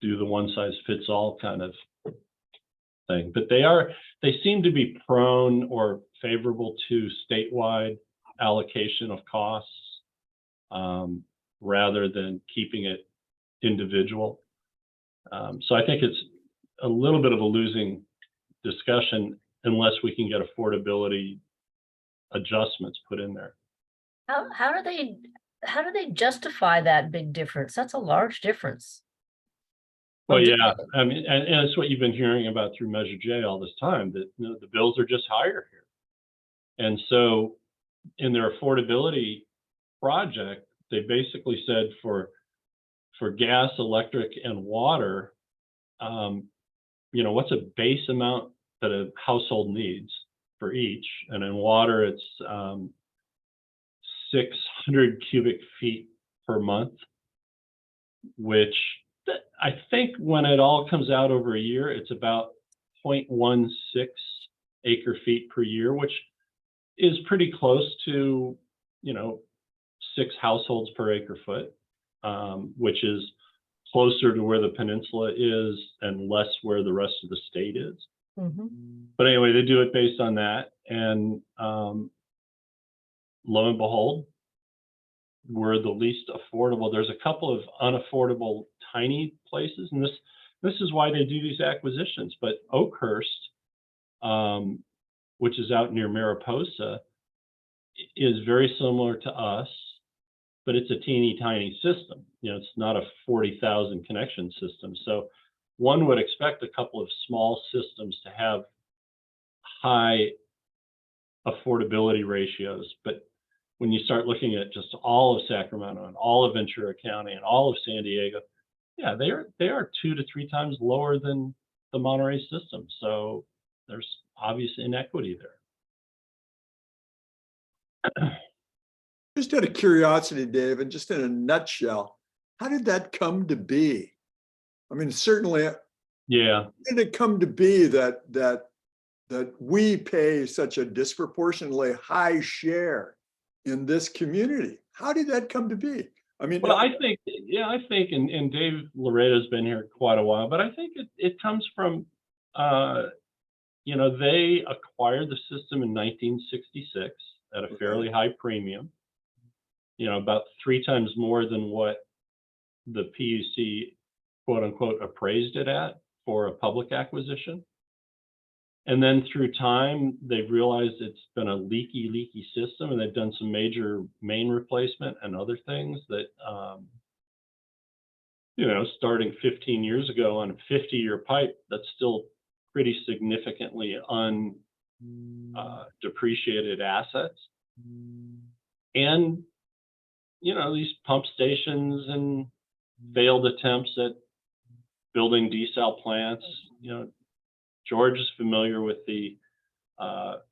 do the one size fits all kind of thing. But they seem to be prone or favorable to statewide allocation of costs rather than keeping it individual. So I think it's a little bit of a losing discussion unless we can get affordability adjustments put in there. How do they justify that big difference? That's a large difference. Well, Or do yeah, I mean, and it's what you've been hearing about through Measure J all this time, that the bills are just higher here. And so in their affordability project, they basically said for gas, electric, and water, what's a base amount that a household needs for each? And in water, it's 600 cubic feet per month, which I think when it all comes out over a year, it's about 0.16 acre feet per year, which is pretty close to, 6 households per acre foot, which is closer to where the peninsula is and less where the rest of the state is. Mhm. But anyway, they do it based on that. And lo and behold, we're the least affordable. There's a couple of unaffordable tiny places, and this is why they do these acquisitions. But Oakhurst, which is out near Mariposa, is very similar to us, but it's a teeny tiny system. It's not a 40,000 connection system. So one would expect a couple of small systems to have high affordability ratios, but when you start looking at just all of Sacramento and all of Ventura County and all of San Diego, yeah, they are 2 to 3 times lower than the Monterey system. So there's obvious inequity there. Just out of curiosity, Dave, and just in a nutshell, how did that come to be? I mean, certainly, Yeah. how did it come to be that we pay such a disproportionately high share in this community? How did that come to be? I mean, Well, I think, and Dave Laredo's been here quite a while, but I think it comes from, they acquired the system in 1966 at a fairly high premium, about 3 times more than what the PUC, quote unquote, appraised it at for a public acquisition. And then through time, they've realized it's been a leaky system, and they've done some major main replacement and other things that, starting 15 years ago on a 50-year pipe, that's still pretty significantly depreciated assets. And, these pump stations and failed attempts at building desal plants, George is familiar with the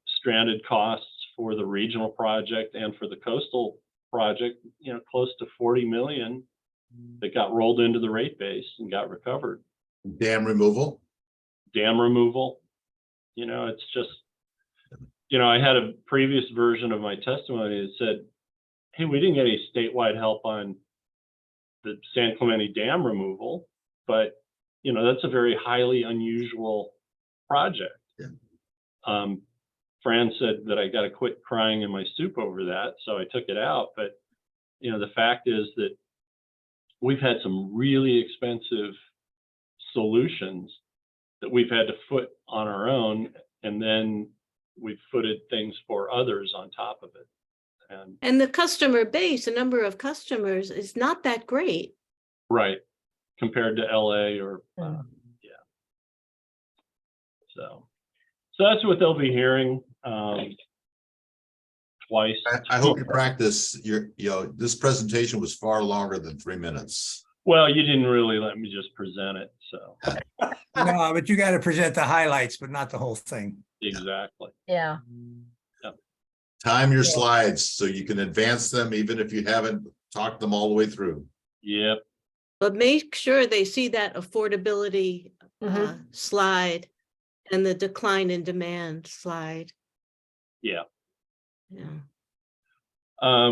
stranded costs for the regional project and for the coastal project, close to 40 million that got rolled into the rate base and got recovered. Dam removal. It's just, I had a previous version of my testimony that said, hey, we didn't get any statewide help on the San Clemente Dam removal, but, that's a very highly unusual project. Yeah. Fran said that I got to quit crying in my soup over that, so I took it out. But the fact is that we've had some really expensive solutions that we've had to foot on our own, and then we've footed things for others on top of it. And the customer base, the number of customers is not that great. Right, compared to LA or So that's what they'll be hearing twice. I hope you practice this presentation was far longer than 3 minutes. Well, you didn't really let me just present it, so. No, but you got to present the highlights, but not the whole thing. Exactly. Yeah. Time your Yeah. slides so you can advance them, even if you haven't talked them all the way through. Yep. But make sure they see that affordability Mhm. slide And the decline in demand slide. Yeah. Yeah.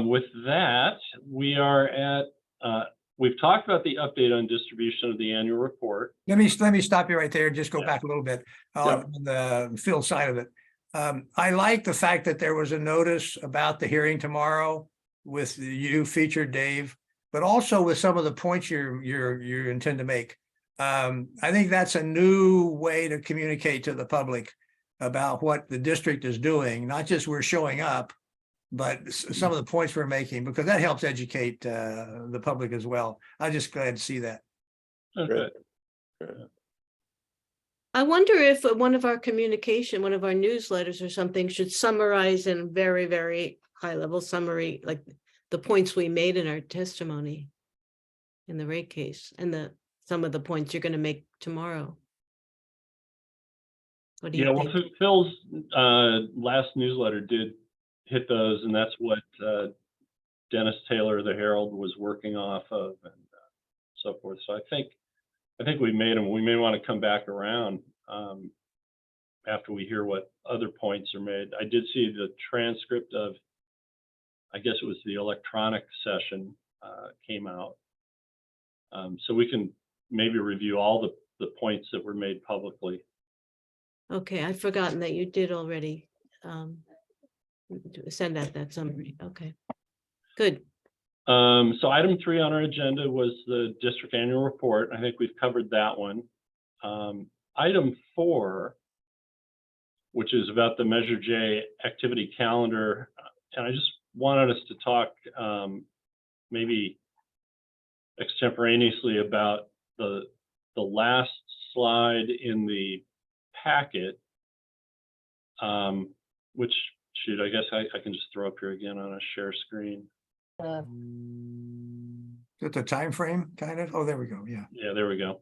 With that, we are at, we've talked about the update on distribution of the annual report. Let me stop you right there and just go Yeah. back a little bit Yeah. on the Phil side of it. I like the fact that there was a notice about the hearing tomorrow with you featured, Dave, but also with some of the points you intend to make. I think that's a new way to communicate to the public about what the district is doing, not just we're showing up, but some of the points we're making, because that helps educate the public as well. I'm just glad to see that. Okay. I wonder if one of our newsletters or something should summarize in very, very high level summary, like the points we made in our testimony in the rate case and some of the points you're going to make tomorrow. What do you Yeah, well, think? Phil's last newsletter did hit those, and that's what Dennis Taylor, the Herald, was working off of, and so forth. So I think we made them. We may want to come back around after we hear what other points are made. I did see the transcript of, I guess it was the electronic session came out. So we can maybe review all the points that were made publicly. Okay, I'd forgotten that you did already send out that summary. Okay, good. So item 3 on our agenda was the district annual report. I think we've covered that one. Item 4, which is about the Measure J activity calendar. And I just wanted us to talk maybe extemporaneously about the last slide in the packet, which, shoot, I guess I can just throw up here again on a share screen. Is it the time frame kind of? Oh, there we go. Yeah. Yeah, there we go.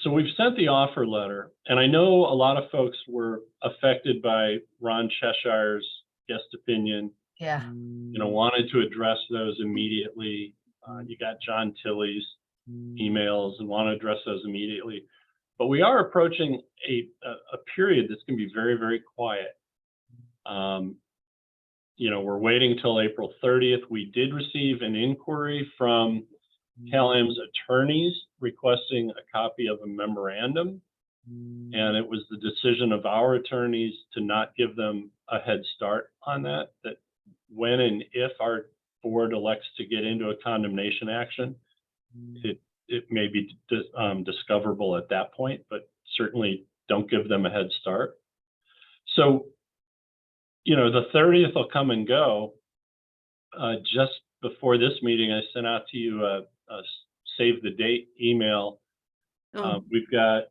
So we've sent the offer letter, and I know a lot of folks were affected by Ron Cheshire's guest opinion, Yeah. wanted to address those immediately. You got John Tilley's emails and want to address those immediately. But we are approaching a period that's going to be very, very quiet. We're waiting till April 30th. We did receive an inquiry from CalAM's attorneys requesting a copy of a memorandum. And it was the decision of our attorneys to not give them a head start on that when and if our board elects to get into a condemnation action, it may be discoverable at that point, but certainly don't give them a head start. So, the 30th will come and go. Just before this meeting, I sent out to you a save the date email. Oh, We've got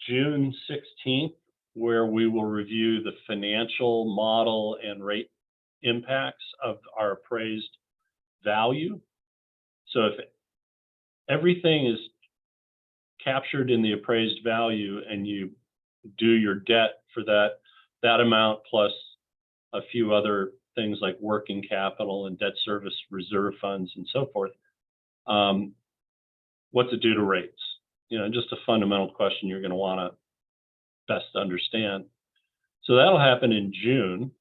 June 16th, where we will review the financial model and rate impacts of our appraised value. So if everything is captured in the appraised value and you do your debt for that amount plus a few other things like working capital and debt service reserve funds and so forth, what's it do to rates? Just a fundamental question you're going to want to best understand. So that'll happen in June.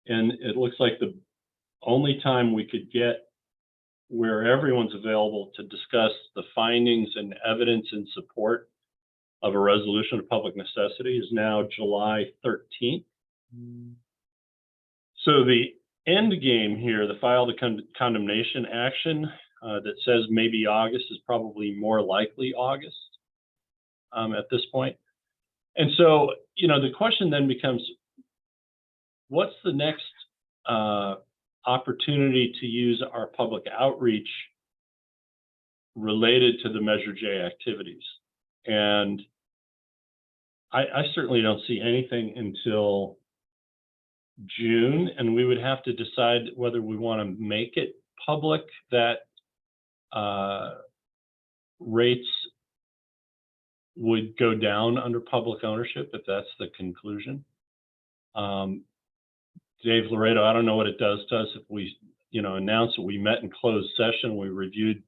And it looks like the only time we could get where everyone's available to discuss the findings and evidence in support of a resolution of public necessity is now July 13th. So the end game here, the file the condemnation action that says maybe August is probably more likely August at this point. And so, the question then becomes, what's the next opportunity to use our public outreach related to the Measure J activities? And I certainly don't see anything until June, and we would have to decide whether we want to make it public that rates would go down under public ownership, if that's the conclusion. Dave Laredo, I don't know what it does to us if we, announce that we met in closed session, we reviewed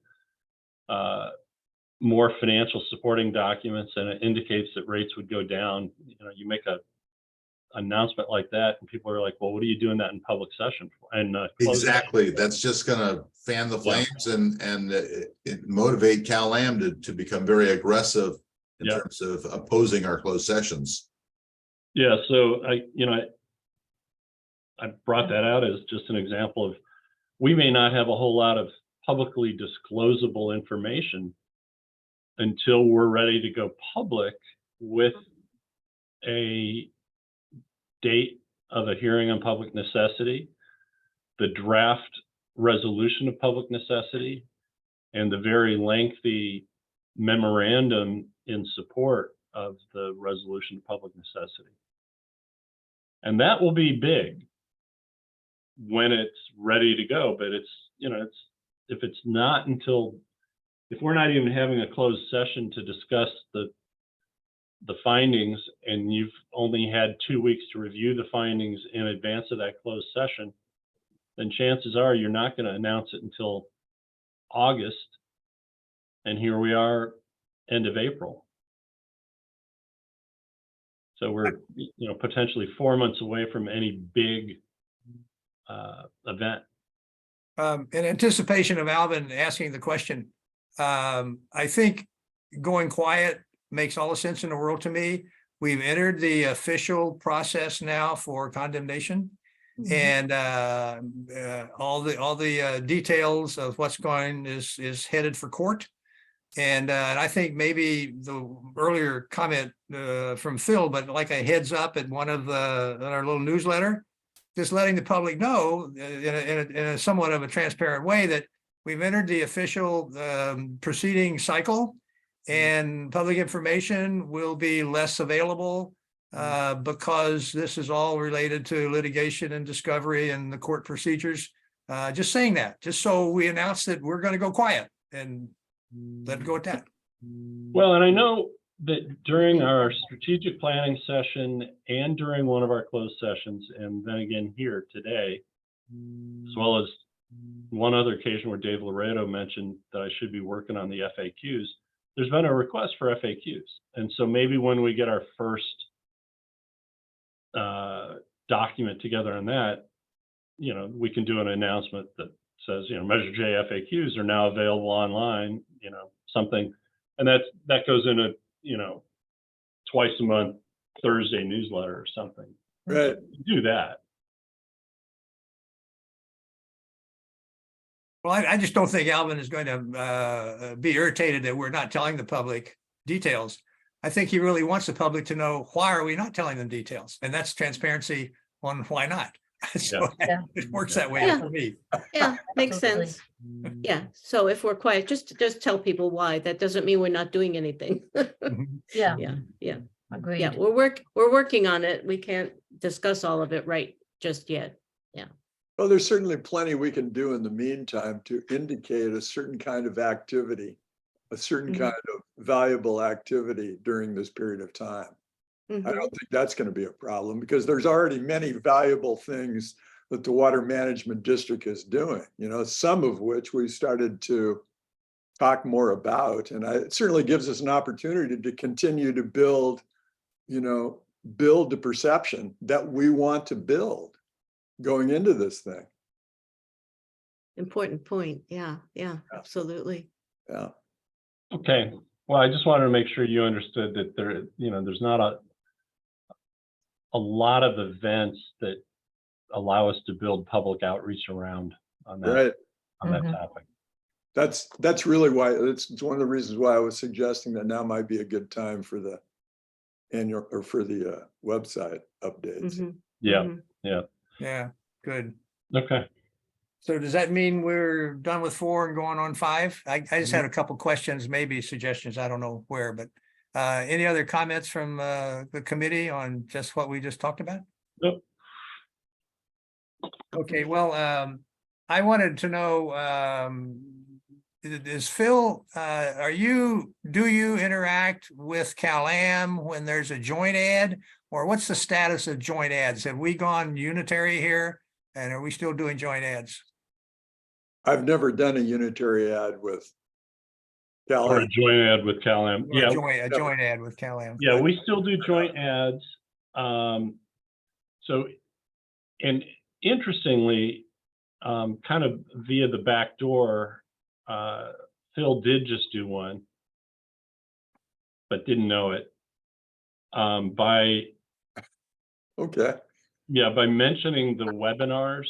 more financial supporting documents and it indicates that rates would go down, you make a announcement like that and people are like, well, what are you doing that in public session for? And closed session? Exactly. That's just gonna fan the Yeah. flames and it motivate Cal Am to become very aggressive in Yeah. terms of opposing our closed sessions. Yeah, so I brought that out as just an example of, we may not have a whole lot of publicly disclosable information until we're ready to go public with a date of a hearing on public necessity, the draft resolution of public necessity, and the very lengthy memorandum in support of the resolution of public necessity. And that will be big when it's ready to go, but it's, if it's not until, if we're not even having a closed session to discuss the findings and you've only had 2 weeks to review the findings in advance of that closed session, then chances are you're not going to announce it until August. And here we are, end of April. So we're, potentially 4 months away from any big event. In anticipation of Alvin asking the question, I think going quiet makes all the sense in the world to me. We've entered the official process now for condemnation. And all the details of what's going is headed for court. And I think maybe the earlier comment from Phil, but like a heads up at one of our little newsletter, just letting the public know in a somewhat of a transparent way that we've entered the official proceeding cycle, and public information will be less available because this is all related to litigation and discovery and the court procedures. Just saying that, just so we announce that we're going to go quiet and let it go at that. Well, and I know that during our strategic planning session and during one of our closed sessions, and then again here today, as well as one other occasion where Dave Laredo mentioned that I should be working on the FAQs, there's been a request for FAQs. And so maybe when we get our first document together on that, we can do an announcement that says, Measure J FAQs are now available online, something. And that goes in a, twice a month Thursday newsletter or something. Right. Do that. Well, I just don't think Alvin is going to be irritated that we're not telling the public details. I think he really wants the public to know, why are we not telling them details? And that's transparency on why not. So Yeah. it works that way Yeah. for me. Yeah, makes Absolutely. sense. Yeah, so if we're quiet, just tell people why. That doesn't mean we're not doing anything. Yeah, Yeah, agreed. we're working on it. We can't discuss all of it right just yet. Well, there's certainly plenty we can do in the meantime to indicate a certain kind of activity, a certain kind of valuable activity during this period of time. I Mhm. don't think that's going to be a problem because there's already many valuable things that the Water Management District is doing, some of which we started to talk more about. And it certainly gives us an opportunity to continue to build the perception that we want to build going into this thing. Important point. Yeah, absolutely. Yeah. Okay. Well, I just wanted to make sure you understood that there's not a lot of events that allow us to build public outreach around on that, Right. on that Mhm. topic. That's really why it's one of the reasons why I was suggesting that now might be a good time for the annual or for the website updates. Mhm. Yeah. Mhm. Yeah, good. Okay. So does that mean we're done with 4 and going on 5? I just had a couple questions, maybe suggestions, I don't know where, but any other comments from the committee on just what we just talked about? Nope. Okay, well, I wanted to know, is Phil, do you interact with Cal-Am when there's a joint ad? Or what's the status of joint ads? Have we gone unitary here? And are we still doing joint ads? I've never done a unitary ad with Or a Cal, joint ad with Cal-Am. Or Yeah, a joint ad with Cal-Am. yeah, we still do joint ads. So, and interestingly, kind of via the back door, Phil did just do one, but didn't know it. By okay. by mentioning the webinars,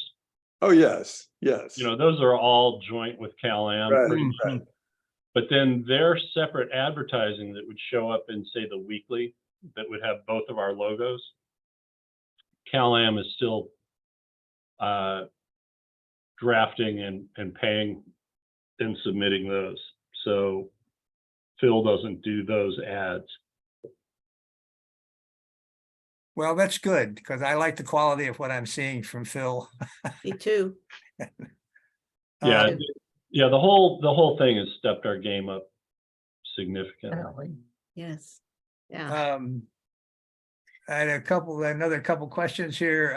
Oh, yes, yes. those are all joint with Cal-Am Right, pretty Mhm. much. But then their separate advertising that would show up in, say, the weekly that would have both of our logos, Cal-Am is still drafting and paying and submitting those. So Phil doesn't do those ads. Well, that's good, because I like the quality of what I'm seeing from Phil. Me too. Yeah, Um, yeah. The whole thing has stepped our game up significantly. Definitely. Yes. Yeah. I had another couple questions here.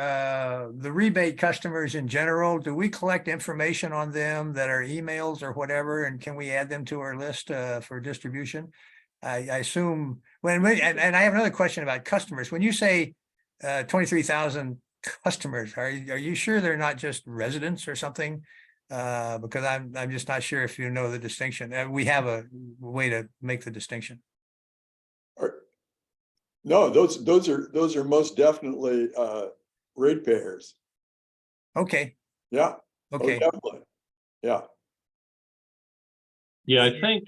The rebate customers in general, do we collect information on them that are emails or whatever, and can we add them to our list for distribution? I assume and I have another question about customers. When you say 23,000 customers, are you sure they're not just residents or something? Because I'm just not sure if you know the distinction. We have a way to make the distinction. No, those are most definitely ratepayers. Okay, Yeah. Oh, okay. definitely. Yeah. Yeah, I think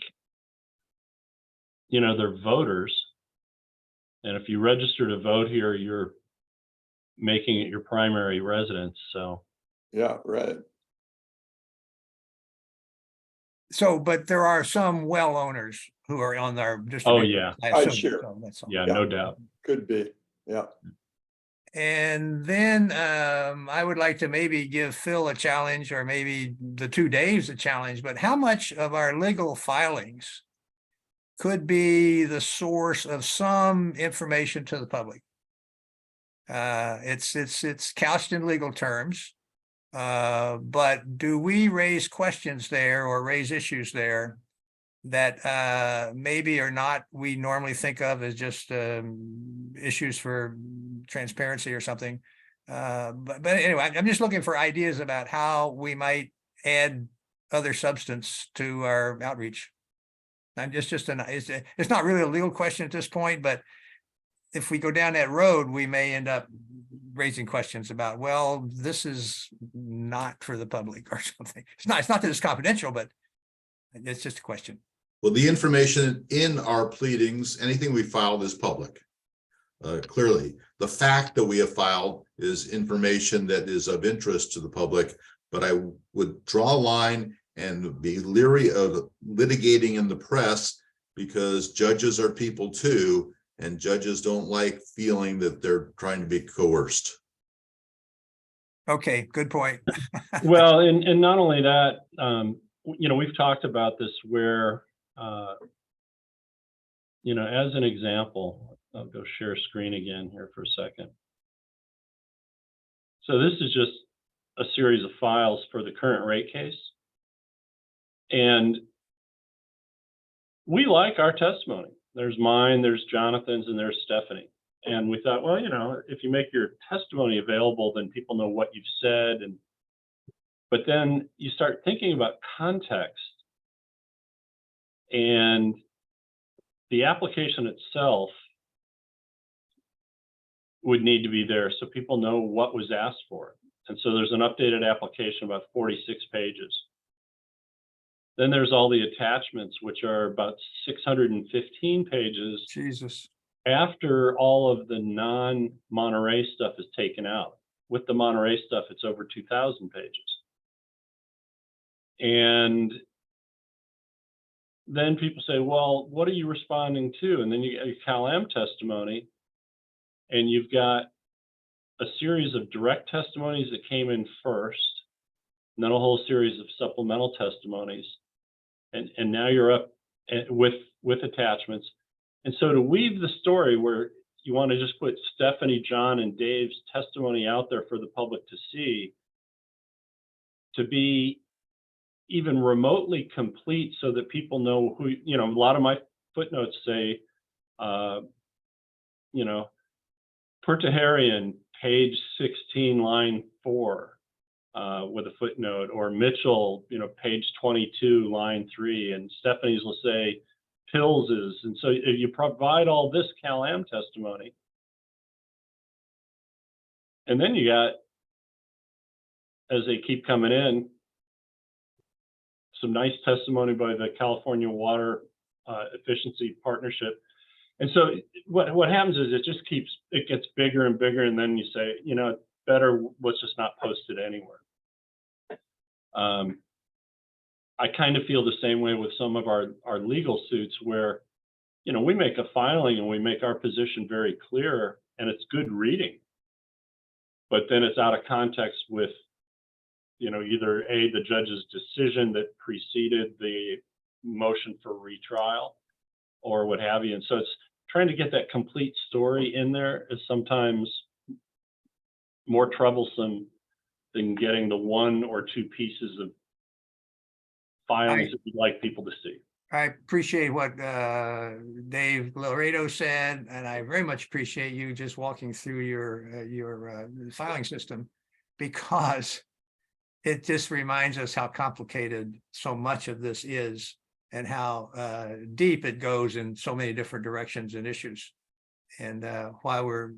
they're voters, and if you register to vote here, you're making it your primary residence. So Yeah, right. So, but there are some well owners who are on our oh distribution. yeah, I I'm assume, sure. so that's all. yeah, Yeah. no doubt. Could be. Yeah. And then I would like to maybe give Phil a challenge, or maybe the 2 days a challenge, but how much of our legal filings could be the source of some information to the public? It's couched in legal terms. But do we raise questions there or raise issues there that maybe are not we normally think of as just issues for transparency or something? But anyway, I'm just looking for ideas about how we might add other substance to our outreach. I'm it's not really a legal question at this point, but if we go down that road, we may end up raising questions about, well, this is not for the public or something. It's not that it's confidential, but it's just a question. Well, the information in our pleadings, anything we filed is public. Clearly, the fact that we have filed is information that is of interest to the public, but I would draw a line and be leery of litigating in the press, because judges are people too, and judges don't like feeling that they're trying to be coerced. Okay, good point. Well, and not only that, we've talked about this where, as an example, I'll go share screen again here for a second. So this is just a series of files for the current rate case. And we like our testimony. There's mine, there's Jonathan's, and there's Stephanie. And we thought, well, if you make your testimony available, then people know what you've said. But then you start thinking about context, and the application itself would need to be there so people know what was asked for. And so there's an updated application, about 46 pages. Then there's all the attachments, which are about 615 pages. Jesus. After all of the non-Monterey stuff is taken out. With the Monterey stuff, it's over 2,000 pages. And then people say, well, what are you responding to? And then you get your Cal-Am testimony, and you've got a series of direct testimonies that came in first, and then a whole series of supplemental testimonies. And now you're up with attachments. And so to weave the story where you want to just put Stephanie, John, and Dave's testimony out there for the public to see, to be even remotely complete so that people know who, you know, a lot of my footnotes say, you know, Pertaharian, page 16, line 4, with a footnote, or Mitchell, you know, page 22, line 3, and Stephanie's will say Pills's. And so if you provide all this Cal-Am testimony, and then you got, as they keep coming in, some nice testimony by the California Water Efficiency Partnership. And so what happens is it gets bigger and bigger, and then you say, you know, it's better, let's just not post it anywhere. I kind of feel the same way with some of our legal suits where, you know, we make a filing and we make our position very clear and it's good reading, but then it's out of context with, you know, either the judge's decision that preceded the motion for retrial or what have you. And so it's trying to get that complete story in there is sometimes more troublesome than getting the 1 or 2 pieces of filings that you'd like people to see. I appreciate what Dave Laredo said, and I very much appreciate you just walking through your filing system, because it just reminds us how complicated so much of this is and how deep it goes in so many different directions and issues. And while we're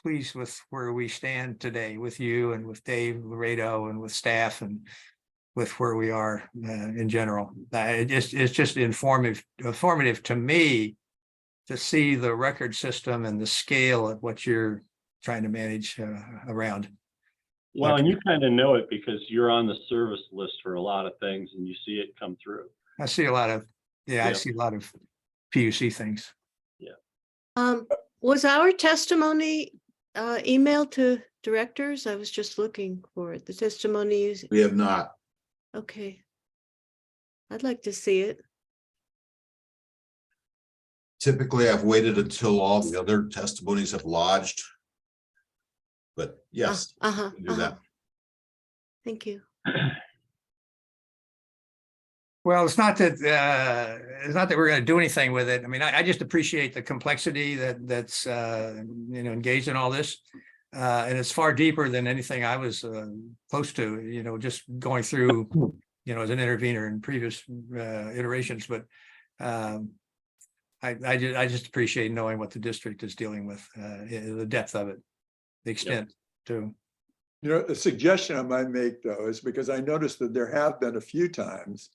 pleased with where we stand today with you and with Dave Laredo and with staff and with where we are in general, it's just informative to me to see the record system and the scale of what you're trying to manage around. Well, and you kind of know it because you're on the service list for a lot of things and you see it come through. I see a lot of, I Yeah. see a lot of PUC things. Was our testimony emailed to directors? I was just looking for it. The testimonies. We have not. Okay. I'd like to see it. Typically, I've waited until all the other testimonies have lodged. But yes, we can do that. Thank you. Well, it's not that we're going to do anything with it. I mean, I just appreciate the complexity that's you know, engaged in all this. And it's far deeper than anything I was close to, you know, just going through, you know, as an intervener in previous iterations. But I just appreciate knowing what the district is dealing with, the depth of it, the extent too. You know, a suggestion I might make though, is because I noticed that there have been a few times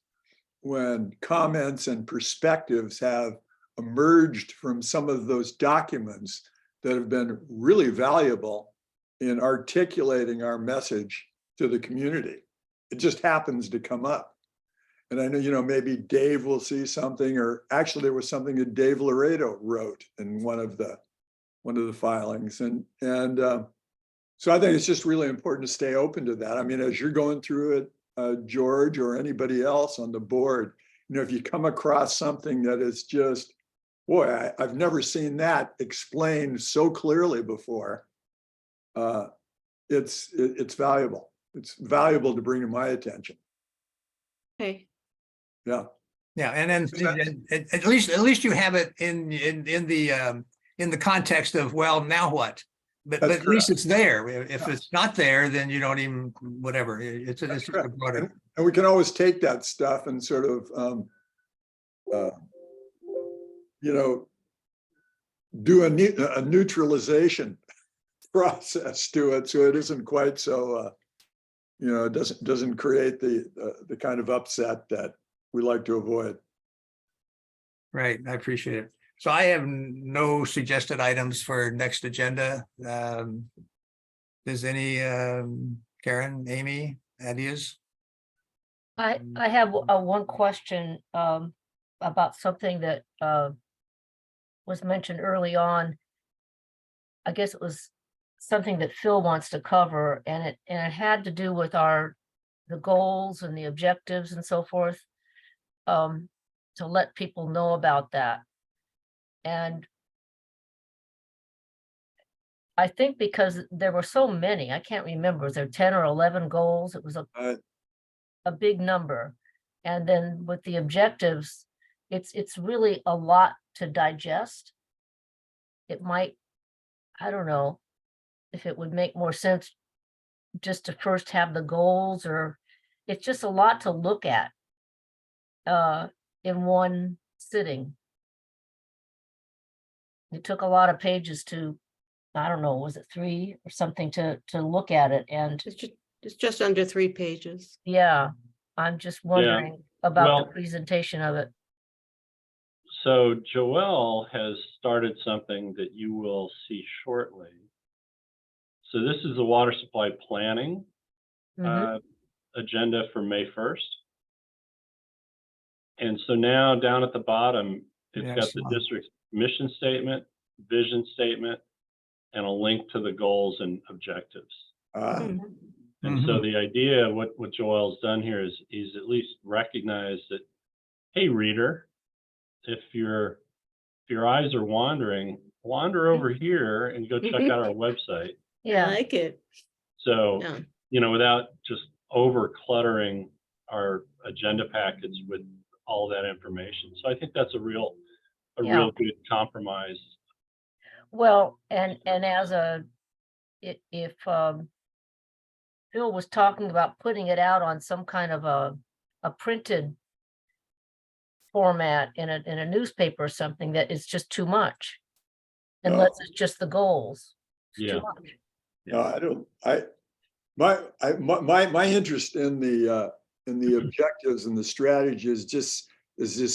when comments and perspectives have emerged from some of those documents that have been really valuable in articulating our message to the community. It just happens to come up. And I know, you know, maybe Dave will see something, or actually there was something that Dave Laredo wrote in one of the filings. And so I think it's just really important to stay open to that. I mean, as you're going through it, George, or anybody else on the board, you know, if you come across something that is just, boy, I've never seen that explained so clearly before, it's valuable. It's valuable to bring to my attention. Okay. Yeah. Yeah, and then at least you have it in the context of, well, now what? But at least it's there. If it's not there, then you don't even, whatever. It's just a broader. And we can always take that stuff and sort of, you know, do a neutralization process to it, so it isn't quite so, you know, it doesn't create the kind of upset that we like to avoid. Right, I appreciate it. So I have no suggested items for next agenda. Does any, Karen, Amy, ideas? I have one question about something that was mentioned early on. I guess it was something that Phil wants to cover, and it had to do with the goals and the objectives and so forth, to let people know about that. And I think because there were so many, I can't remember, was there 10 or 11 goals? It was a big number. And then with the objectives, it's really a lot to digest. It might, I don't know if it would make more sense just to first have the goals, or it's just a lot to look at in one sitting. It took a lot of pages to, I don't know, was it 3 or something to look at it? And It's just under 3 pages. yeah, I'm just wondering about Well- the presentation of it. So Joelle has started something that you will see shortly. So this is the water supply planning Mhm. agenda for May 1st. And so now down at the bottom, it's Yeah, I got saw. the district's mission statement, vision statement, and a link to the goals and objectives. Hmm. And so the idea, what Joel's done here is he's at least recognized that, hey, reader, if your eyes are wandering, wander over here and go check out our website. I Yeah, like it. So, Yeah. you know, without just over cluttering our agenda packets with all that information. So I think that's a real Yeah. real good compromise. well, and as if Phil was talking about putting it out on some kind of a printed format in a newspaper or something, that is just too much. No. Unless it's just the goals. It's too Yeah. much. No, I don't, my interest in the objectives and the strategy is just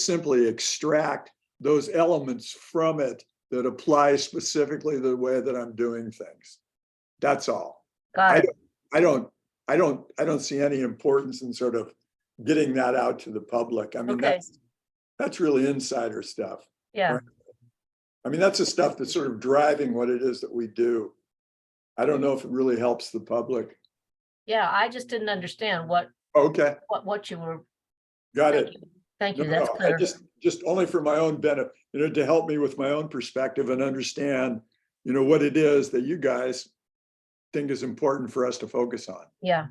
simply extract those elements from it that apply specifically to the way that I'm doing things. That's all. Got it. I don't see any importance in sort of getting that out to the public. I mean, Okay. that's really insider stuff. Yeah, Right. I mean, that's the stuff that's sort of driving what it is that we do. I don't know if it really helps the public. yeah, I just didn't understand what Okay, you were. got it. Thank No, you, that's no, I clear. just only for my own benefit, to help me with my own perspective and understand, what it is that you guys think is important for us to focus on. Yeah,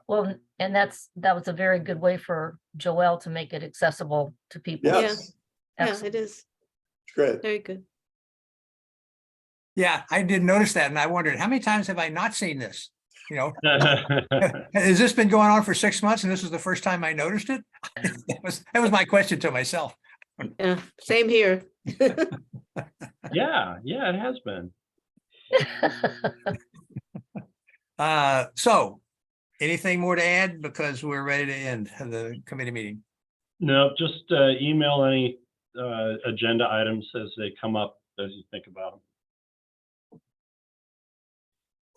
well, and that was a very good way for Joelle to make it accessible to people. Yes, Yeah, Excellent. it is. it's great. Very good. Yeah, I did notice that, and I wondered, how many times have I not seen this? Has this been going on for 6 months and this is the first time I noticed it? That was my question to myself. Yeah, same here. Yeah, it has been. So anything more to add? Because we're ready to end the committee meeting. No, just email any agenda items as they come up as you think about them.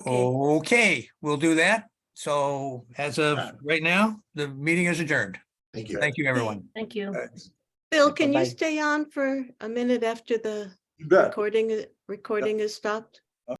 Okay, we'll do that. So as of right now, the meeting is adjourned. Thank you. Thank you, everyone. Thank you. Thanks. Bill, can you Bye-bye. stay on for a minute after the You bet. recording is stopped?